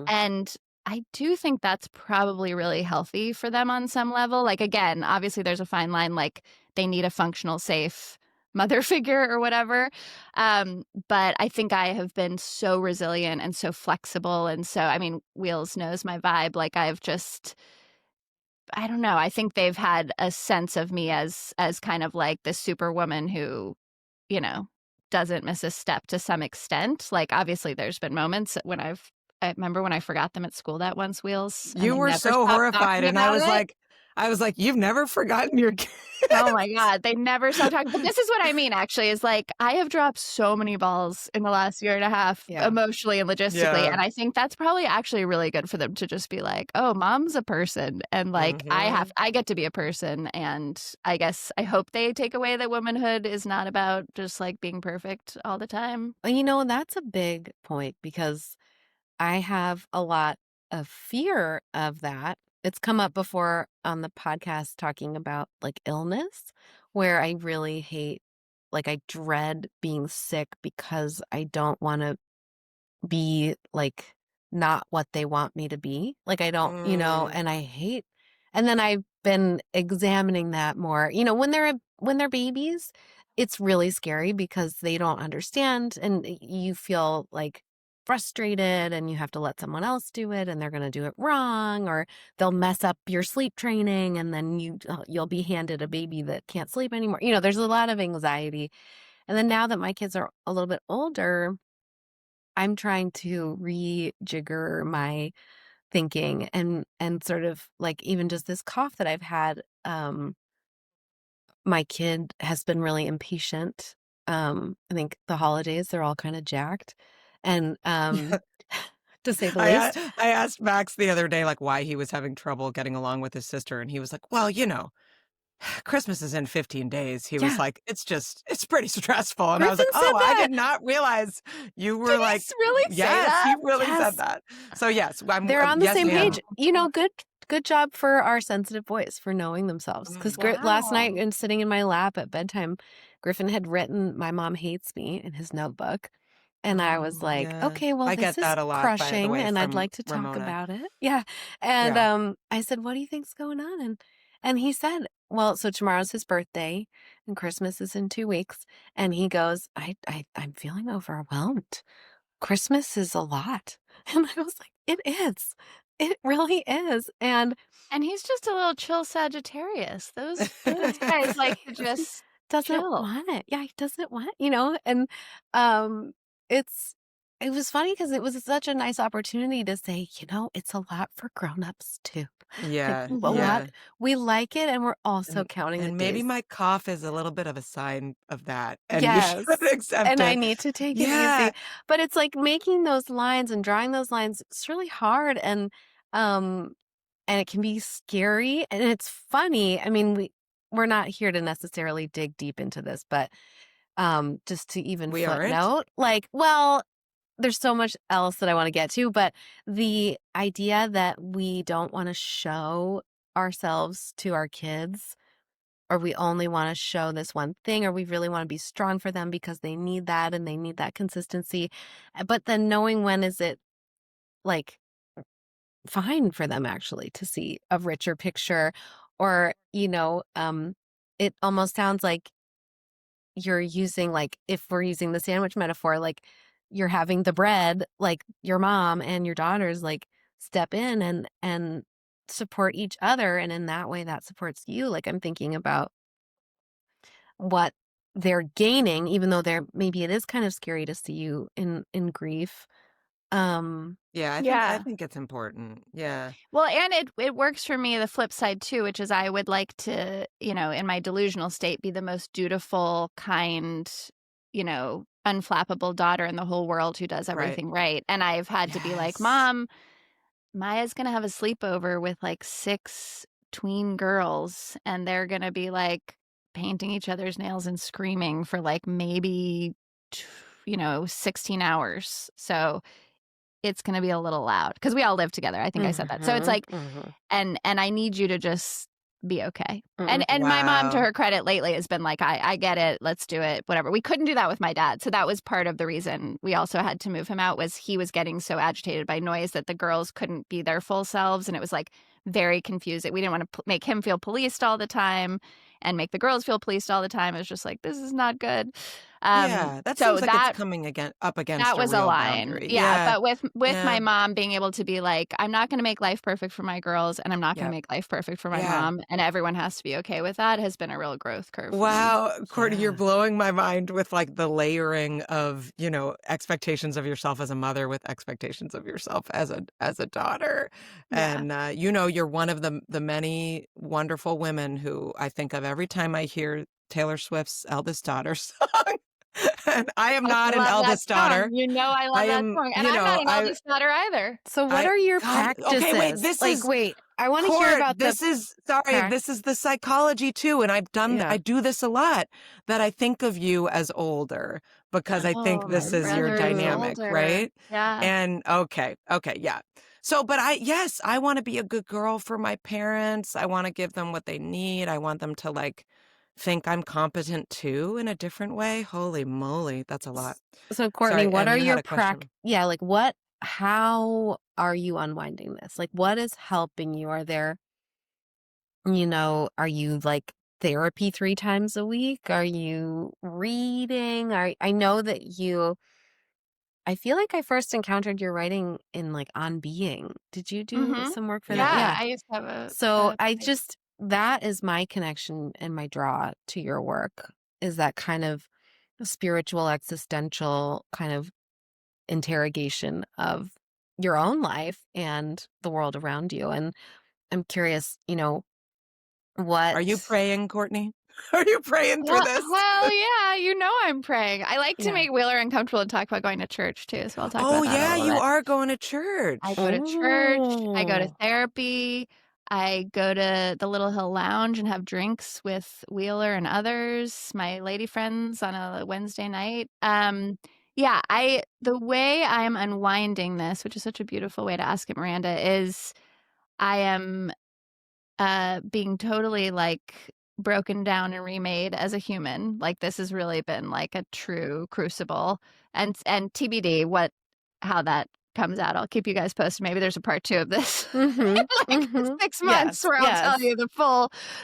And I do think that's probably really healthy for them on some level. Like, again, obviously there's a fine line, like they need a functional, safe mother figure or whatever. But I think I have been so resilient and so flexible. And so, I mean, Wheels knows my vibe. Like I've just, I don't know. I think they've had a sense of me as kind of like the superwoman who, you know, doesn't miss a step to some extent. Like obviously there's been moments when I remember when I forgot them at school that once, Wheels. You were so horrified, and I was like, you've never forgotten your kids. Oh my God, they never stop talking. But this is what I mean, actually, is like I have dropped so many balls in the last year and a half, emotionally and logistically. And I think that's probably actually really good for them to just be like, oh, mom's a person. And like I get to be a person. And I guess I hope they take away that womanhood is not about just like being perfect all the time. Well, you know, that's a big point because I have a lot of fear of that. It's come up before on the podcast talking about like illness, where I really hate, like I dread being sick because I don't want to be like not what they want me to be. Like I don't, you know, and I hate, and then I've been examining that more. You know, when they're babies, it's really scary because they don't understand and you feel like frustrated and you have to let someone else do it and they're going to do it wrong, or they'll mess up your sleep training and then you'll be handed a baby that can't sleep anymore. There's a lot of anxiety. And then now that my kids are a little bit older, I'm trying to rejigger my thinking and sort of like even just this cough that I've had. My kid has been really impatient. I think the holidays, they're all kind of jacked. And to say the least. I asked Max the other day, like, why he was having trouble getting along with his sister. And he was like, well, Christmas is in 15 days. He was Yeah. like, it's pretty stressful. And I was Griffin like, said oh, I that. did not realize you were Did he like, really say yes, that? he really Yes. said that. So yes, They're on the yes, same ma'am. page. Good job for our sensitive boys for knowing themselves. Because last night, and sitting in my lap at bedtime, Griffin had written "My mom hates me" in his notebook. And I was like, Yeah. okay, well, I this get is that a lot, by the crushing, way, and I'd from like to talk Ramona. about it. Yeah. And Yeah. I said, what do you think's going on? And he said, well, so tomorrow's his birthday and Christmas is in 2 weeks. And he goes, I'm feeling overwhelmed. Christmas is a lot. And I was like, it is. It really is. And he's just a little chill Sagittarius. Those guys like to just doesn't chill. want it. Yeah, he doesn't want, and um it's it was funny because it was such a nice opportunity to say, it's a lot for grown-ups too. Like Yeah. a Yeah. lot. We like it and we're also And, counting the and maybe days. my cough is a little bit of a sign of that. And you should Yes. accept And I it. need to take it Yeah. easy. But it's like making those lines and drawing those lines, it's really hard and it can be scary and it's funny. I mean, we're not here to necessarily dig deep into this, but just to even We aren't? footnote, like, well, there's so much else that I want to get to, but the idea that we don't want to show ourselves to our kids, or we only want to show this one thing, or we really want to be strong for them because they need that and they need that consistency. But then knowing when is it like fine for them actually to see a richer picture, or, it almost sounds like you're using, like, if we're using the sandwich metaphor, like you're having the bread, like your mom and your daughters, like step in and support each other. And in that way that supports you. Like I'm thinking about what they're gaining, even though maybe it is kind of scary to see you in grief. Yeah, I Yeah. think it's important. Yeah. Well, and it works for me the flip side too, which is I would like to, in my delusional state, be the most dutiful, kind, unflappable daughter in the whole world who does everything right. And I've had to be like, Yes. Mom, Maya's gonna have a sleepover with like 6 tween girls, and they're gonna be like painting each other's nails and screaming for like maybe 16 hours. So it's going to be a little loud because we all live together. I think I said that. So it's like, and I need you to just be okay. And my mom, to Wow. her credit, lately has been like, I get it. Let's do it. Whatever. We couldn't do that with my dad. So that was part of the reason we also had to move him out, was he was getting so agitated by noise that the girls couldn't be their full selves. And it was like very confusing. We didn't want to make him feel policed all the time and make the girls feel policed all the time. It was just like, this is not good. Yeah, that So seems like it's coming up against that a was a real line. boundary. Yeah. But with Yeah. my mom being able to be like, I'm not going to make life perfect for my girls, and I'm not going to Yep. make life perfect for my Yeah. mom, and everyone has to be okay with that, has been a real growth curve for me. Wow, Courtney, you're Yeah. blowing my mind with like the layering of, expectations of yourself as a mother with expectations of yourself as a daughter. Yeah. And you're one of the many wonderful women who I think of every time I hear Taylor Swift's eldest daughter song. And I am not I an love that eldest song. daughter. I love I that am, song. And I'm not an eldest daughter either. So what are your practices? Okay, wait, wait, I want to hear about this is the psychology too. And I do this a lot, that I think of you as older because I think Oh, this my is your brother is dynamic, older. right? Yeah. And okay, yeah. So, but I want to be a good girl for my parents. I want to give them what they need. I want them to like think I'm competent too in a different way. Holy moly, that's a lot. So Courtney, Sorry, what Em, are you had your a question. Yeah, like how are you unwinding this? Like what is helping you? Are there, are you like therapy 3 times a week? Are you reading? I know that you I feel like I first encountered your writing in like On Being. Did you do Mhm. some work for that? Yeah, Yeah. I used to have So a I just, that is my connection and my draw to your work, is that kind of spiritual, existential kind of interrogation of your own life and the world around you. And I'm curious, what. Are you praying, Courtney? Are you praying through Well, this? well, yeah, I'm praying. I like to Yeah. make Wheeler uncomfortable and talk about going to church too, so I'll talk Oh, about that a yeah, little you bit. are going to I church. go to church, I go to Oh. therapy, I go to the Little Hill Lounge and have drinks with Wheeler and others, my lady friends on a Wednesday night. Yeah, the way I am unwinding this, which is such a beautiful way to ask it, Miranda, is I am being totally like broken down and remade as a human. Like this has really been like a true crucible. And TBD how that comes out. I'll keep you guys posted. Maybe there's a part 2 of this in like 6 months Yes. where I'll tell Yes. you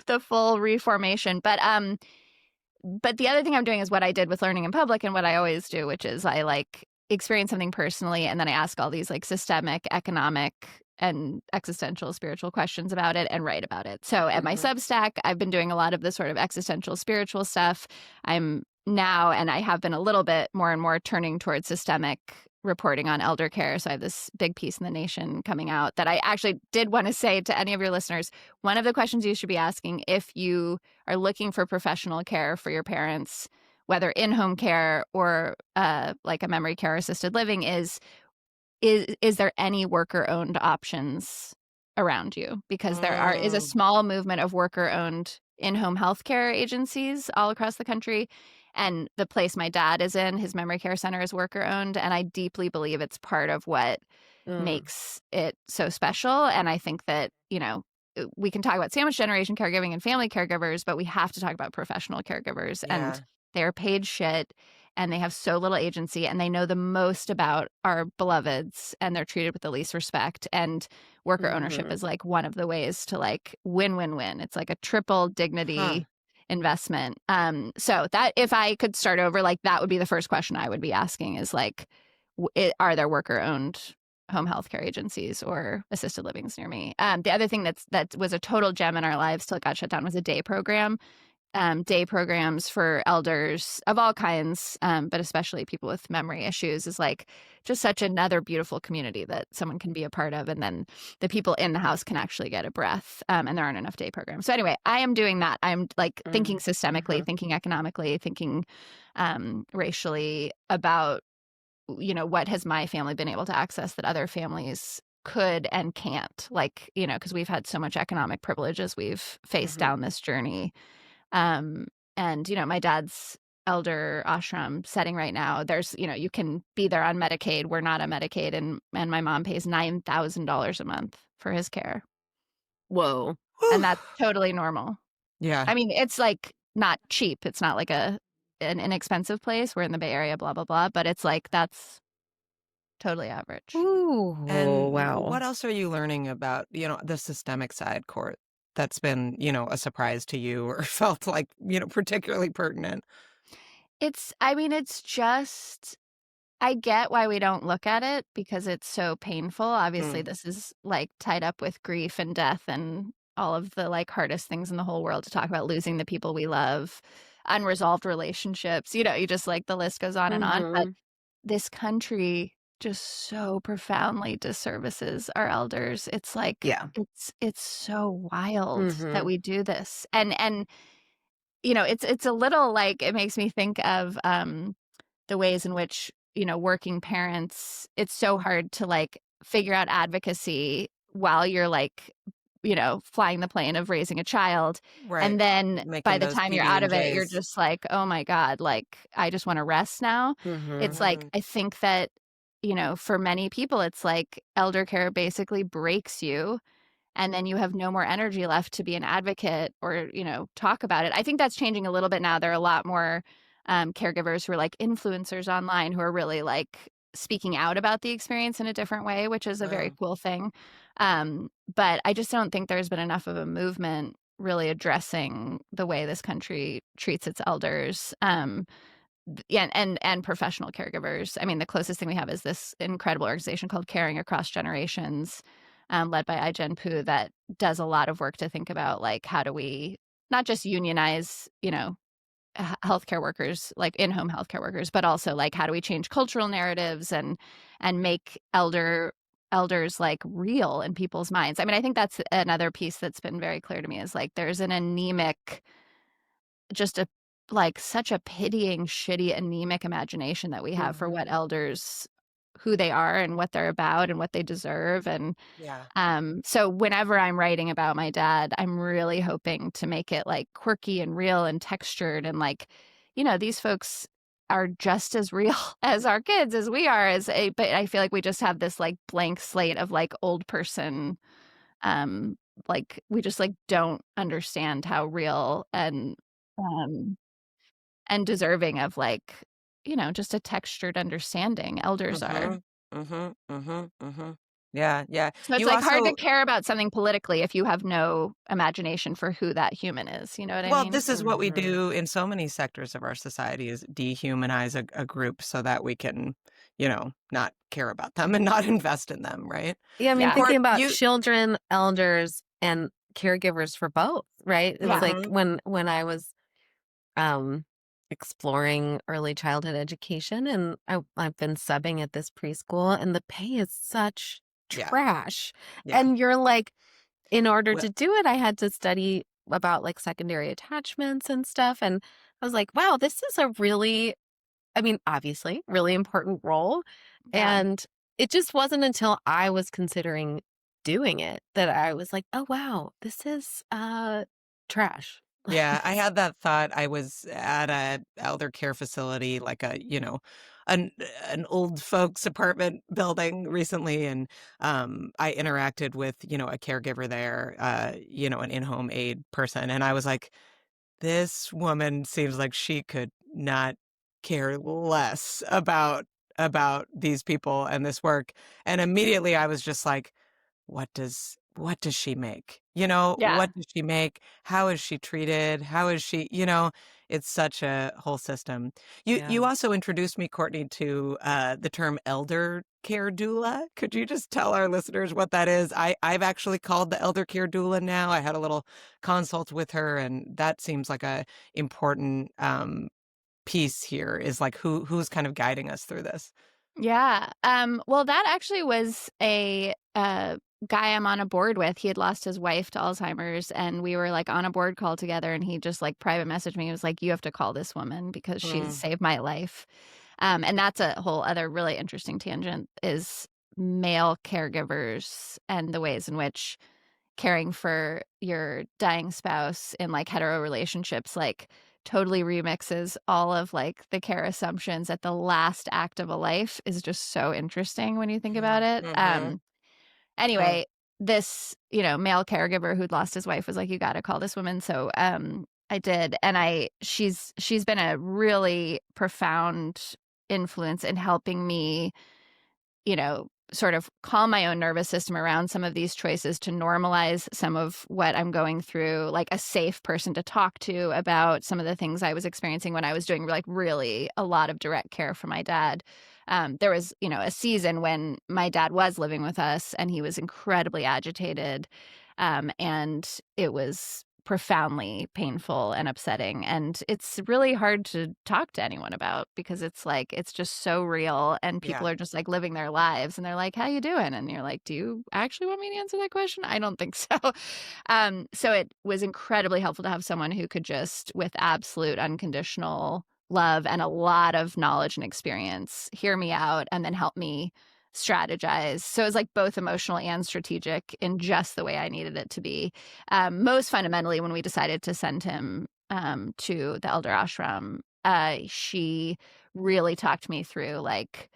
the full reformation. But the other thing I'm doing is what I did with learning in public and what I always do, which is I like experience something personally and then I ask all these like systemic, economic, and existential spiritual questions about it and write about it. So at my Substack, I've been doing a lot of the sort of existential spiritual stuff. I'm now, and I have been a little bit more and more turning towards systemic reporting on elder care. So I have this big piece in The Nation coming out that I actually did want to say to any of your listeners, one of the questions you should be asking if you are looking for professional care for your parents, whether in-home care or like a memory care assisted living, is there any worker-owned options around you? Because there is a small movement of worker-owned in-home healthcare agencies all across the country. And the place my dad is in, his memory care center, is worker-owned. And I deeply believe it's part of what makes it so special. And I think that, we can talk about sandwich generation caregiving and family caregivers, but we have to talk about professional caregivers. Yeah. And they're paid shit and they have so little agency and they know the most about our beloveds and they're treated with the least respect. And worker ownership is like one of the ways to like win. It's like a triple dignity investment. So that if I could start over, like that would be the first question I would be asking is like, are there worker owned home health care agencies or assisted livings near me? The other thing that was a total gem in our lives till it got shut down was a day program. Day programs for elders of all kinds, but especially people with memory issues, is like just such another beautiful community that someone can be a part of. And then the people in the house can actually get a breath. And there aren't enough day programs. So anyway, I am doing that. I'm like thinking systemically, thinking economically, thinking racially about, what has my family been able to access that other families could and can't, like, because we've had so much economic privilege as we've faced down this journey. And, my dad's elder ashram setting right now, there's, you can be there on Medicaid. We're not on Medicaid. And my mom pays $9,000 a month for his care. Whoa. And that's totally normal. Yeah. I mean, it's like not cheap. It's not like an inexpensive place. We're in the Bay Area, blah, blah, blah. But it's like, that's totally average. Ooh. And wow. what else are you learning about, the systemic side, Court, that's been, a surprise to you or felt like, particularly pertinent? It's just, I get why we don't look at it because it's so painful. Obviously, this is like tied up with grief and death and all of the like hardest things in the whole world to talk about, losing the people we love, unresolved relationships, you just like the list goes on and on. But this country just so profoundly disservices our elders. It's like, it's so wild that we do this. And it's a little like, it makes me think of the ways in which, working parents, it's so hard to like figure out advocacy while you're like, flying the plane of raising a child. Right. And then Making by the those time you're out of it, you're PB&Js. just like, oh my God, like I just want to rest now. It's like, I think that, for many people, it's like elder care basically breaks you. And then you have no more energy left to be an advocate or, talk about it. I think that's changing a little bit now. There are a lot more caregivers who are like influencers online who are really like speaking out about the experience in a different way, which is a very cool thing. But I just don't think there's been enough of a movement really addressing the way this country treats its elders. and professional caregivers. I mean, the closest thing we have is this incredible organization called Caring Across Generations, led by Ai-jen Poo, that does a lot of work to think about, like, how do we not just unionize, healthcare workers, like in-home healthcare workers, but also, like, how do we change cultural narratives and make elders, like, real in people's minds. I mean, I think that's another piece that's been very clear to me, is like there's an anemic, just a like such a pitying, shitty, anemic imagination that we have for what elders, who they are and what they're about and what they deserve. And Yeah. so whenever I'm writing about my dad, I'm really hoping to make it like quirky and real and textured, and like, these folks are just as real as our kids, as we are, but I feel like we just have this like blank slate of like old person, like we just like don't understand how real um and deserving of, like, just a textured understanding elders are. Yeah, yeah. So it's, You like, hard to also care about something politically if you have no imagination for who that human is, you know what I Well, mean? this is what we do in so many sectors of our society, is dehumanize a group so that we can, not care about them and not invest in them, right? Yeah, I mean, Yeah. Court, thinking about you children, elders, and caregivers for both, right? It's Yeah. like when I was um exploring early childhood education, and I've been subbing at this preschool, and the pay is such Yeah, trash. yeah. And you're like, in order Well, to do it, I had to study about like secondary attachments and stuff. And I was like, wow, this is a really, I mean, obviously, really important role. Yeah. And it just wasn't until I was considering doing it that I was like, oh, wow, this is trash. yeah, I had that thought. I was at a elder care facility, like an an old folks apartment building recently, and I interacted with, a caregiver there, an in-home aid person, and I was like, this woman seems like she could not care less about these people and this work. And immediately I was just like, what does she make? Yeah. What does she make? How is she treated? How is she, it's such a whole system. You Yeah. you also introduced me, Courtney, to the term elder care doula. Could you just tell our listeners what that is? I've actually called the elder care doula now. I had a little consult with her, and that seems like a important piece here, is like who's kind of guiding us through this. Yeah. Well, that actually was a guy I'm on a board with. He had lost his wife to Alzheimer's, and we were like on a board call together, and he just like private messaged me. He was like, you have to call this woman because she's saved my life. And that's a whole other really interesting tangent, is male caregivers and the ways in which caring for your dying spouse in like hetero relationships like totally remixes all of like the care assumptions at the last act of a life, is just so interesting when you think about it. Mm-hmm. Anyway, this, male caregiver who'd lost his wife was like, you got to call this woman. So I did. And she's been a really profound influence in helping me, sort of calm my own nervous system around some of these choices, to normalize some of what I'm going through, like a safe person to talk to about some of the things I was experiencing when I was doing like really a lot of direct care for my dad. There was, a season when my dad was living with us, and he was incredibly agitated. And it was profoundly painful and upsetting. And it's really hard to talk to anyone about, because it's like, it's just so real, and people Yeah. are just like living their lives, and they're like, how you doing? And you're like, do you actually want me to answer that question? I don't think so. So it was incredibly helpful to have someone who could just, with absolute unconditional love and a lot of knowledge and experience, hear me out and then help me strategize. So it was like both emotional and strategic in just the way I needed it to be. Most fundamentally, when we decided to send him to the elder ashram, she really talked me through like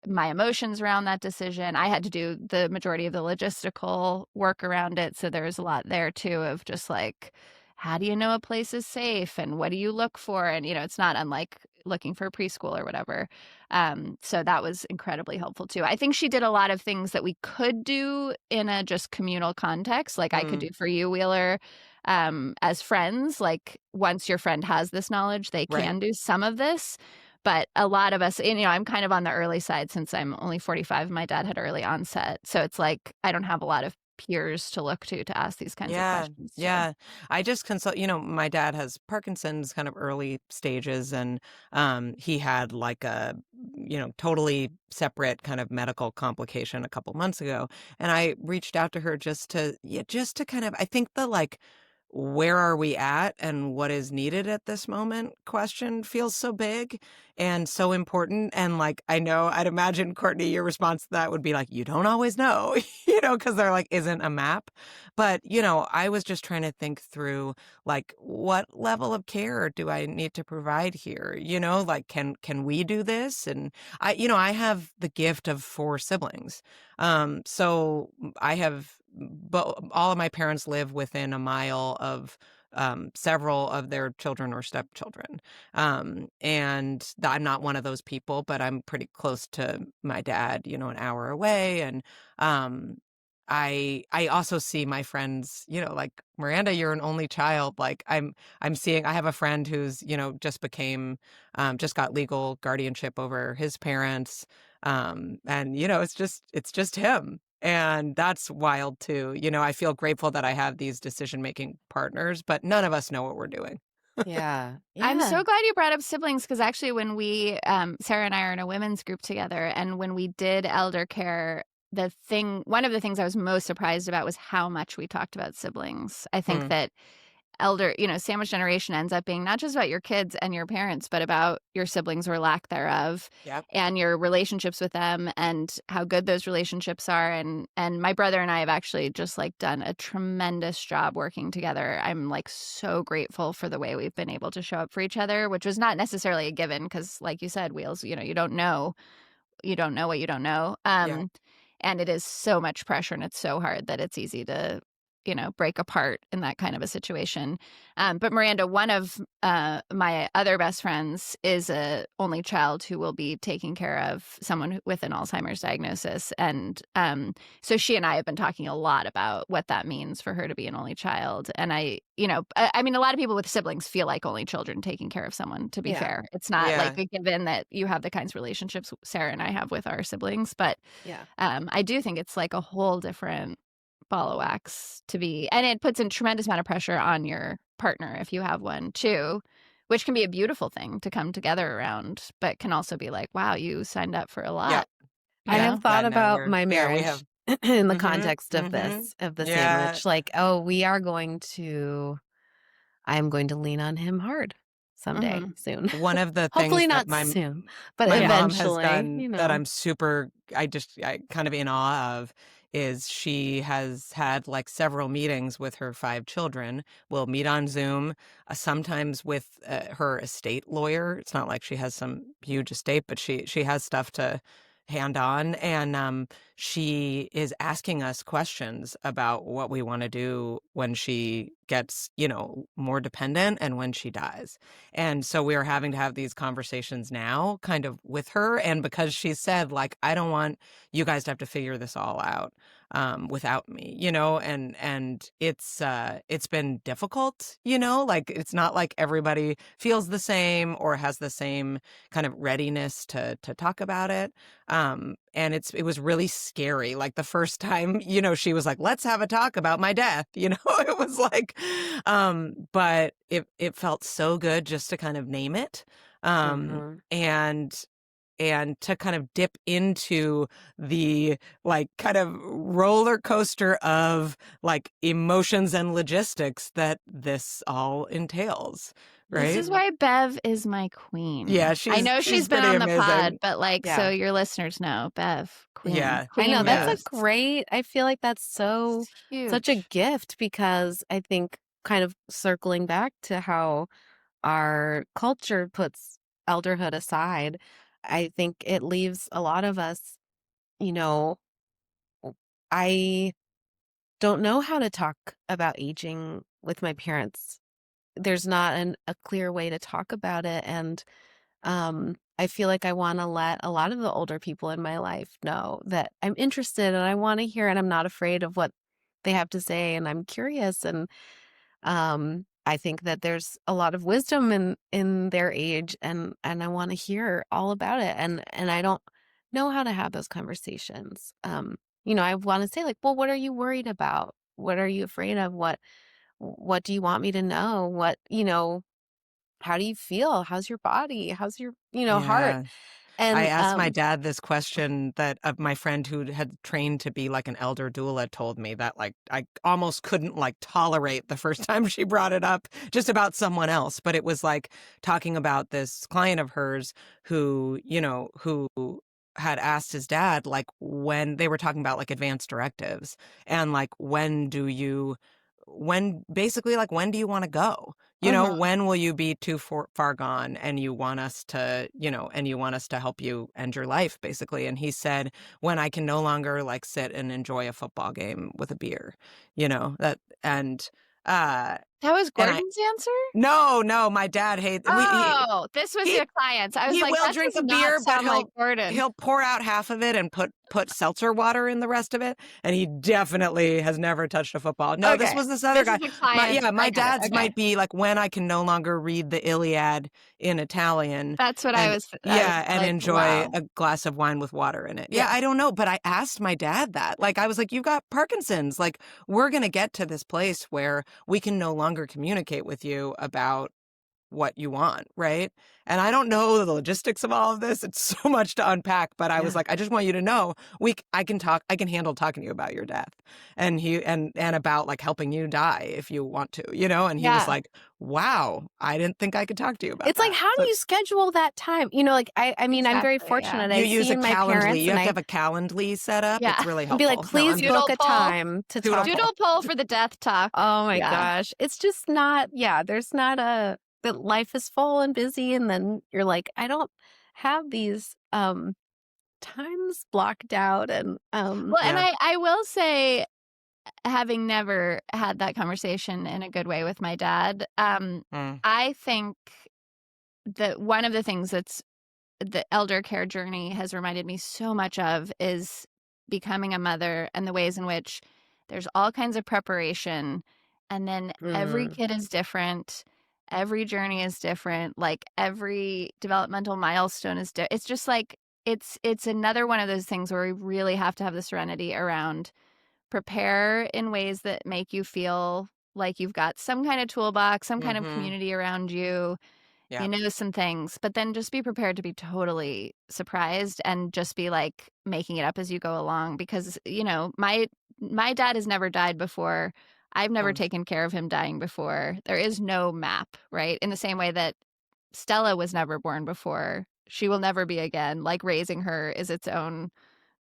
my emotions around that decision. I had to do the majority of the logistical work around it. So there was a lot there too, of just like, how do you know a place is safe, and what do you look for? And, it's not unlike looking for a preschool or whatever. So that was incredibly helpful too. I think she did a lot of things that we could do in a just communal context, like I could do for you, Wheeler. as friends. Like once your friend has this knowledge, they can do some of this. But a lot of us, and, I'm kind of on the early side since I'm only 45. My dad had early onset. So it's like I don't have a lot of peers to look to ask these kinds of questions. Yeah. I just consult, my dad has Parkinson's kind of early stages, and he had like a, totally separate kind of medical complication a couple months ago. And I reached out to her just to kind of, I think the like, where are we at and what is needed at this moment question feels so big and so important. And like, I know, I'd imagine, Courtney, your response to that would be like, you don't always know, because there like isn't a map. But, I was just trying to think through like, what level of care do I need to provide here? Like, can we do this? And I have the gift of 4 siblings. So I have, but all of my parents live within a mile of several of their children or stepchildren. And I'm not one of those people, but I'm pretty close to my dad, an hour away. And I also see my friends, like Miranda, you're an only child. Like I'm seeing, I have a friend who's, just got legal guardianship over his parents. And it's just him. And that's wild too. I feel grateful that I have these decision-making partners, but none of us know what we're doing. Yeah. I'm so glad you brought up siblings, because actually when we, Sarah and I are in a women's group together, and when we did elder care, one of the things I was most surprised about was how much we talked about siblings. I think that sandwich generation ends up being not just about your kids and your parents, but about your siblings or lack thereof, and your relationships with them and how good those relationships are. And my brother and I have actually just like done a tremendous job working together. I'm like so grateful for the way we've been able to show up for each other, which was not necessarily a given because, like you said, Wheels, you don't know what you don't know. And it is so much pressure, and it's so hard that it's easy to break apart in that kind of a situation. But Miranda, one of my other best friends, is a only child who will be taking care of someone with an Alzheimer's diagnosis. And so she and I have been talking a lot about what that means for her to be an only child. And I mean, a lot of people with siblings feel like only children taking care of someone, to be fair. It's not like a given that you have the kinds of relationships Sarah and I have with our siblings. But I do think it's like a whole different ball of wax to be, and it puts a tremendous amount of pressure on your partner if you have one too, which can be a beautiful thing to come together around, but can also be like, wow, you signed up for a lot. I have thought about my marriage in the context of this, of the sandwich, like, I'm going to lean on him hard someday soon. One of the things hopefully not soon, but eventually, mom has done that I'm I kind of in awe of, is she has had like several meetings with her 5 children. We'll meet on Zoom, sometimes with her estate lawyer. It's not like she has some huge estate, but she has stuff to hand on. And she is asking us questions about what we want to do when she gets, more dependent and when she dies. And so we are having to have these conversations now kind of with her. And because she said, like, I don't want you guys to have to figure this all out without me, and it's been difficult, like it's not like everybody feels the same or has the same kind of readiness to talk about it. And it was really scary. Like the first time, she was like, let's have a talk about my death. It was like, but it felt so good just to kind of name it. And to kind of dip into the like kind of roller coaster of like emotions and logistics that this all entails. Right? This is why Bev is my queen. Yeah, I know she's been on the amazing. pod, but like, so your listeners know, Bev, queen. Yeah, queen I know Bev. that's a great. I feel like that's such a gift, because I think kind of circling back to how our culture puts elderhood aside, I think it leaves a lot of us, I don't know how to talk about aging with my parents. There's not a clear way to talk about it. And I feel like I want to let a lot of the older people in my life know that I'm interested and I want to hear, and I'm not afraid of what they have to say, and I'm curious. And I think that there's a lot of wisdom in their age, and I want to hear all about it. And I don't know how to have those conversations. I want to say like, well, what are you worried about? What are you afraid of? What do you want me to know? How do you feel? How's your body? How's your, heart? Yeah. I And asked my dad this question that my friend who had trained to be like an elder doula told me that like I almost couldn't like tolerate the first time she brought it up just about someone else. But it was like talking about this client of hers who had asked his dad, like when they were talking about like advanced directives and like basically like when do you want to go? When will you be too far gone and you want us to, help you end your life, basically. And he said, when I can no longer like sit and enjoy a football game with a beer, That was and Gordon's answer? No, my dad hates. Oh, this was your client's. I was he like, will that drink does a not beer, but sound like Gordon. he'll pour out half of it and put seltzer water in the rest of it. And he definitely has never touched a football. No, this was this other guy. My dad's might be like when I can no longer read the Iliad in Italian. That's what and, I was. and like, enjoy wow. a glass of wine with water in it. Yeah, I don't know, but I asked my dad that. Like, I was like, you've got Parkinson's. Like, we're gonna get to this place where we can no longer communicate with you about what you want, right? And I don't know the logistics of all of this. It's so much to unpack, but I was like, I just want you to know I can handle talking to you about your death and about like helping you die if you want to, and he was like, wow, I didn't think I could talk to you about it's that. like, how do you schedule that time? Exactly, I'm very fortunate. You I've use seen a my Calendly. parents. You have to have a Calendly set up. Yeah. It's really helpful. Be like, please book a time to talk. Doodle poll for the death talk. Oh my gosh. It's just not, there's not that life is full and busy. And then you're like, I don't have these times blocked out. And and I will say, having never had that conversation in a good way with my dad, I think that one of the things that's the elder care journey has reminded me so much of is becoming a mother and the ways in which there's all kinds of preparation. And then every kid is different. Every journey is different. Like every developmental milestone is different. It's just like, it's another one of those things where we really have to have the serenity around prepare in ways that make you feel like you've got some kind of toolbox, some kind of community around you. You know some things, but then just be prepared to be totally surprised and just be like making it up as you go along because, my dad has never died before. I've never taken care of him dying before. There is no map, right? In the same way that Stella was never born before. She will never be again. Like raising her is its own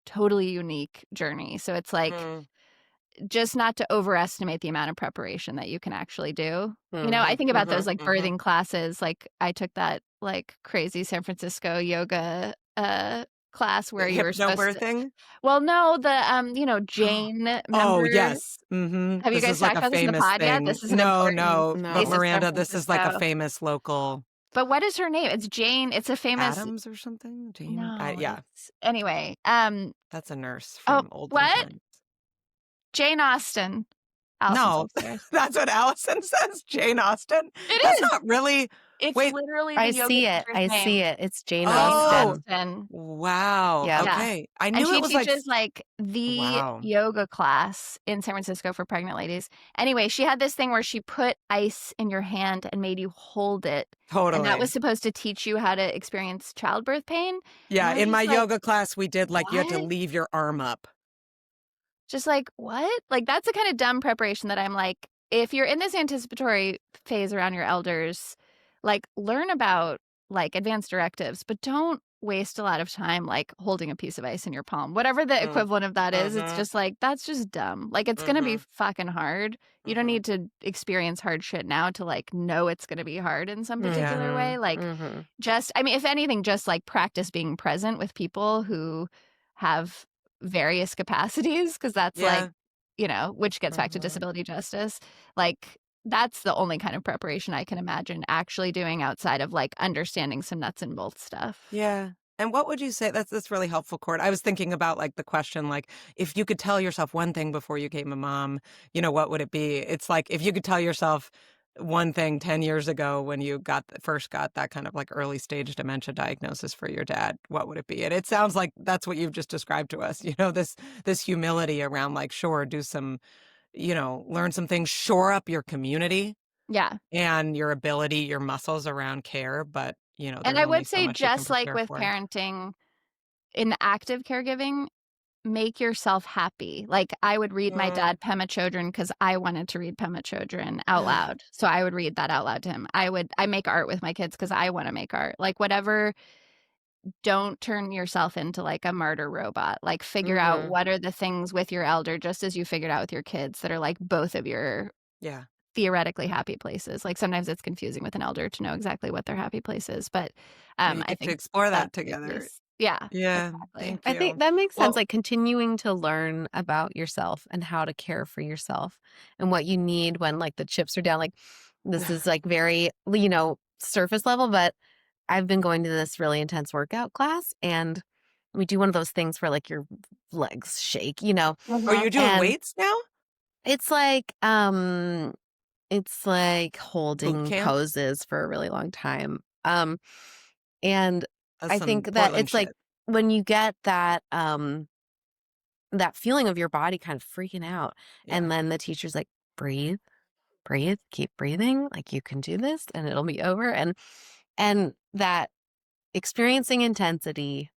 totally unique journey. So it's like just not to overestimate the amount of preparation that you can actually do. I think about those like birthing classes. Like I took that like crazy San Francisco yoga class where you were supposed birthing? to. Well, no, the Jane. Oh yes. Mm-hmm. Have you guys talked about this in the pod yet? This is no. But Miranda, this is like a famous local. But what is her name? It's Jane. It's a famous Adams or something. Jane. No. Anyway, that's a nurse from old times. Jane Austen. No, that's what Allison says. Jane Austen. That's not really. It's literally. I see it. It's Jane Austen. Wow. Yeah. Okay. I knew and it was she teaches like the yoga class in San Francisco for pregnant ladies. Anyway, she had this thing where she put ice in your hand and made you hold it. Totally. And that was supposed to teach you how to experience childbirth pain. Yeah. In my yoga class, we did like you had to leave your arm up. Just like, what? Like, that's the kind of dumb preparation that I'm like, if you're in this anticipatory phase around your elders, like, learn about, like, advanced directives, but don't waste a lot of time, like, holding a piece of ice in your palm. Whatever the equivalent of that is, it's just like, that's just dumb. Like, it's going to be fucking hard. You don't need to experience hard shit now to, like, know it's going to be hard in some particular way. Like, just, I mean, if anything, just, like, practice being present with people who have various capacities, because that's like, which gets back to disability justice. Like, that's the only kind of preparation I can imagine actually doing outside of like understanding some nuts and bolts stuff. Yeah. And what would you say? That's really helpful, Court. I was thinking about like the question, like if you could tell yourself one thing before you became a mom, what would it be? It's like if you could tell yourself one thing 10 years ago when you first got that kind of like early stage dementia diagnosis for your dad, what would it be? And it sounds like that's what you've just described to us. This humility around like, sure, do some, learn some things, shore up your community. Yeah. And your ability, your muscles around care, but And there's I only would so say, much you can just like prepare with for. parenting, in active caregiving, make yourself happy. Like I would read my dad Pema Chodron because I wanted to read Pema Chodron out loud. So I would read that out loud to him. I make art with my kids because I want to make art. Like whatever, don't turn yourself into like a martyr robot. Like figure out what are the things with your elder, just as you figured out with your kids, that are like both of your theoretically happy places. Like sometimes it's confusing with an elder to know exactly what their happy place is, but We I get think to explore that together. Yeah, Yeah, exactly. thank I you. think that makes sense. Well, Like continuing to learn about yourself and how to care for yourself and what you need when like the chips are down. Like this is like very, surface level, but I've been going to this really intense workout class and we do one of those things where like your legs shake, are you doing and weights now? it's like Boot holding camp? poses for a really long time. And That's I some think that Portland it's like shit. when you get that feeling of your body kind of freaking out, and then the teacher's like, breathe, keep breathing, like you can do this and it'll be over. And that experiencing intensity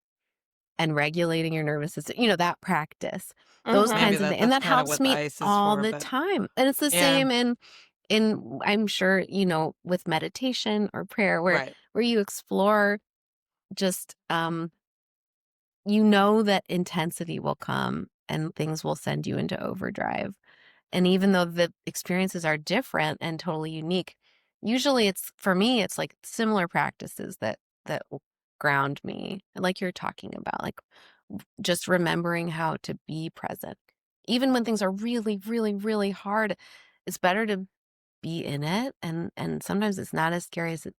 and regulating your nervous system, that practice, those Maybe kinds of things. And that's that kind of helps what the me ice is all for, the but time. And it's the yeah, same in I'm sure, with meditation or prayer where right. you explore just that intensity will come and things will send you into overdrive. And even though the experiences are different and totally unique, usually for me, it's like similar practices that ground me. Like you're talking about, like just remembering how to be present. Even when things are really, really, really hard, it's better to be in it. And sometimes it's not as scary as it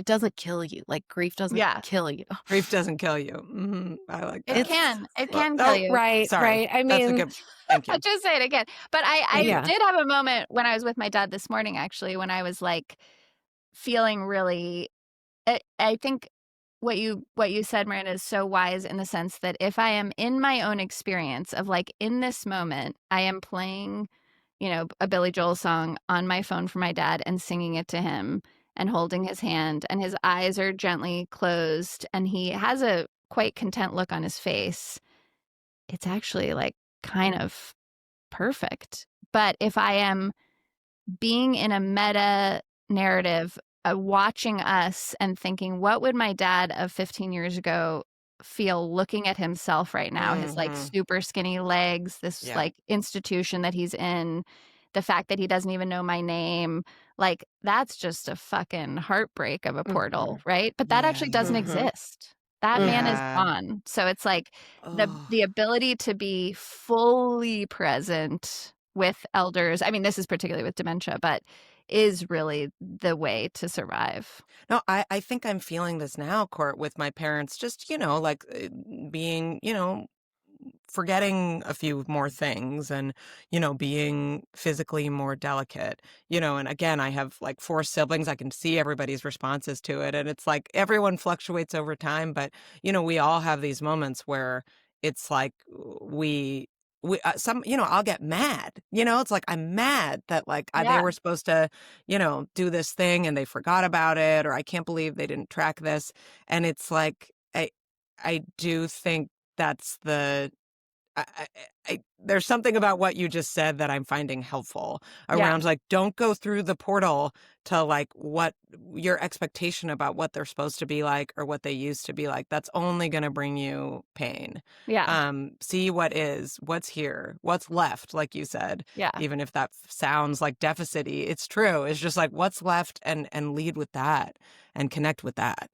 doesn't kill you. Like grief doesn't kill you. Grief doesn't kill you. I like It that. can kill Oh, you. Right, sorry. right. I That's a mean, good. Thank you. I'll just say it again. But I yeah. did have a moment when I was with my dad this morning, actually, when I was like feeling really, I think what you said, Miranda, is so wise in the sense that if I am in my own experience of like in this moment, I am playing, a Billy Joel song on my phone for my dad and singing it to him and holding his hand, and his eyes are gently closed and he has a quite content look on his face. It's actually like kind of perfect. But if I am being in a meta narrative, watching us and thinking, what would my dad of 15 years ago feel looking at himself right now? His like super skinny legs, this like institution that he's in, the fact that he doesn't even know my name, like that's just a fucking heartbreak of a portal, right? But that actually doesn't exist. That man is gone. So it's like the ability to be fully present with elders. I mean, this is particularly with dementia, but is really the way to survive. No, I think I'm feeling this now, Court, with my parents, just, like being, forgetting a few more things and, being physically more delicate, and again, I have like 4 siblings. I can see everybody's responses to it. And it's like everyone fluctuates over time, but, we all have these moments where it's like I'll get mad, it's like I'm mad that like they were supposed to, do this thing and they forgot about it, or I can't believe they didn't track this. And it's like, I do think that's there's something about what you just said that I'm finding helpful around like, don't go through the portal to like what your expectation about what they're supposed to be like or what they used to be like. That's only going to bring you pain. See what's here, what's left, like you said. Even if that sounds like deficit-y, it's true. It's just like what's left and lead with that and connect with that.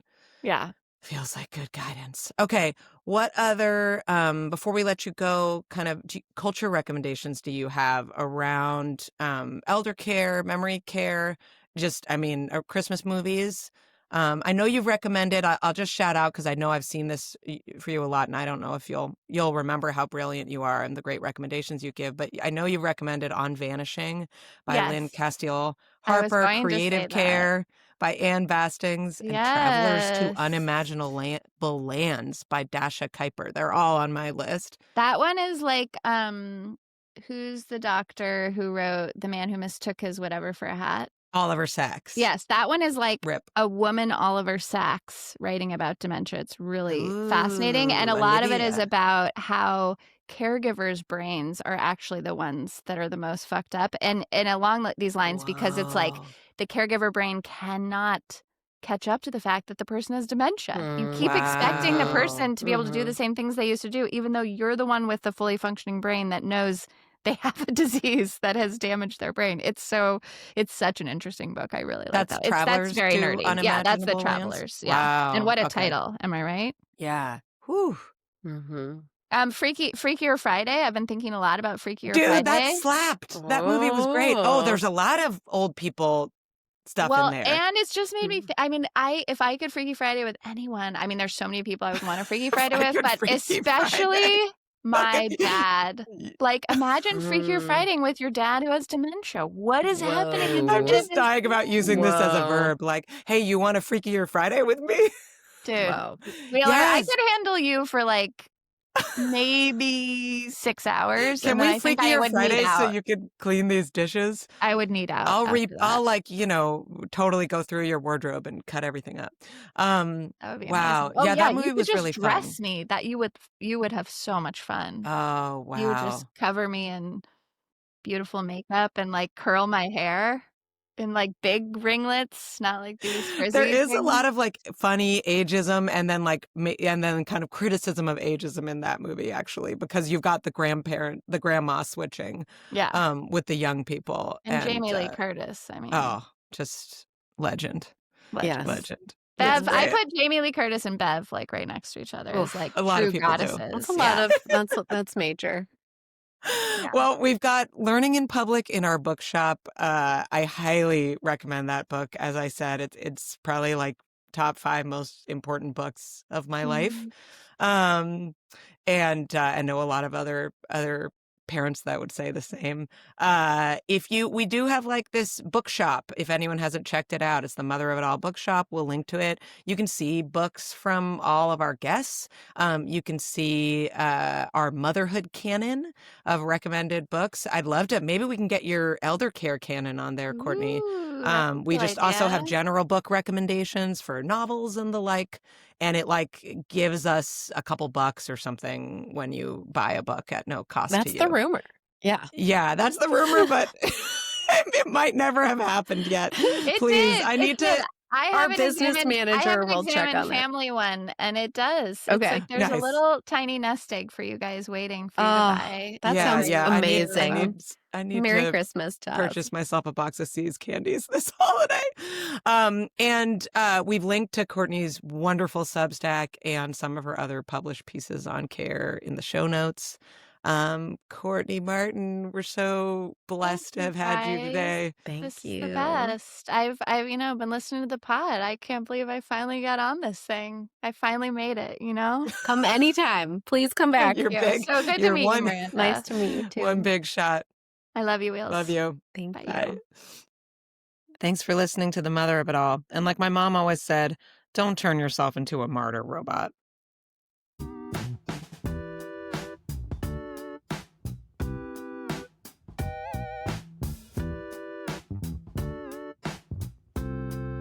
Feels like good guidance. Okay. What other, before we let you go, kind of culture recommendations do you have around elder care, memory care, just, Christmas movies, I know you've recommended, I'll just shout out because I know I've seen this for you a lot, and I don't know if you'll remember how brilliant you are and the great recommendations you give, but I know you've recommended On Vanishing by Lynn Castile Harper, Creative Care by Anne Bastings, and Travelers to Unimaginable Lands by Dasha Kuiper. They're all on my list. That one is like, who's the doctor who wrote The Man Who Mistook His Whatever for a Hat? Oliver Sacks. Yes, that one is like Rip. a woman, Oliver Sacks, writing about dementia. It's really fascinating. And a lot of it is about how caregivers' brains are actually the ones that are the most fucked up. And along these lines, because it's like the caregiver brain cannot catch up to the fact that the person has dementia. You keep expecting the person to be able to do the same things they used to do, even though you're the one with the fully functioning brain that knows they have a disease that has damaged their brain. It's such an interesting book. I really like that. That's very nerdy. Yeah, that's the Travelers. Yeah. Wow. And what a title. Am I right? Yeah. Whew. Mm-hmm. Freakier Friday. I've been thinking a lot about Freakier Friday. Dude, that slapped. That movie was great. Oh, there's a lot of old people stuff in there. And it's just made me if I could Freaky Friday with anyone, I mean, there's so many people I would want to Freaky Friday with, but especially my dad. Like, imagine Freakier Friday with your dad who has dementia. What is happening? I'm just dying about using this as a verb. Like, hey, you want a Freakier Friday with me? Dude, Wheeler, I could handle you for like maybe 6 hours. Can we Freakier Friday so you could clean these dishes? I would need out. I'll like, totally go through your wardrobe and cut everything up. That would be wow. Amazing. Yeah, that movie was really fun. Dress me. That you would have so much fun. Oh, wow. You would just cover me in beautiful makeup and like curl my hair in like big ringlets, not like these frizzy There is things. a lot of like funny ageism and then kind of criticism of ageism in that movie, actually, because you've got the grandma switching with the young people. And Jamie Lee Curtis, I mean. Oh, just legend. Yes. Legend. Bev, I put Jamie Lee Curtis and Bev like right next to each other as like a lot true of people goddesses. do. That's a lot of that's major. Yeah. Well, we've got Learning in Public in our bookshop. I highly recommend that book. As I said, it's probably like top 5 most important books of my life. And I know a lot of other parents that would say the same. We do have like this bookshop. If anyone hasn't checked it out, it's the Mother of It All bookshop. We'll link to it. You can see books from all of our guests. You can see our motherhood canon of recommended books. I'd love to. Maybe we can get your elder care canon on there, Courtney. We just also have general book recommendations for novels and the like. And it like gives us a couple bucks or something when you buy a book at no cost to you. That's the rumor. Yeah. Yeah, that's the rumor, but it might never have happened yet. Please, I need to. Our business manager will check on Family one, and it does. Okay. It's like there's a little tiny nest egg for you guys waiting for you to buy. That sounds amazing. I need Merry to Christmas, Tubbs. Purchase myself a box of See's candies this holiday. And we've linked to Courtney's wonderful Substack and some of her other published pieces on care in the show notes. Courtney Martin, we're so blessed to have had you today. This is the best. I've been listening to the pod. I can't believe I finally got on this thing. I finally made it, Come anytime. Please come back. You're big. So good to meet you, Miranda. Nice to meet you too. One big shot. I love you, Wheels. Love you. Thank you. Bye. Thanks for listening to The Mother of It All. And like my mom always said, don't turn yourself into a martyr robot.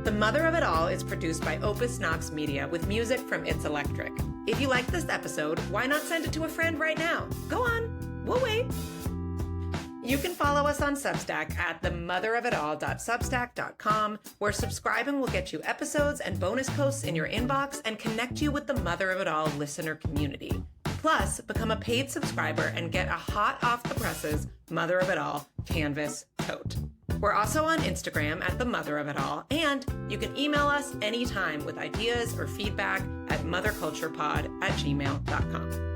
The Mother of It All is produced by Opus Knox Media with music from It's Electric. If you like this episode, why not send it to a friend right now? Go on. We'll wait. You can follow us on Substack at themotherofitall.substack.com, where subscribing will get you episodes and bonus posts in your inbox and connect you with the Mother of It All listener community. Plus, become a paid subscriber and get a hot off the presses Mother of It All canvas tote. We're also on Instagram at The Mother of It All, and you can email us anytime with ideas or feedback at motherculturepod@gmail.com.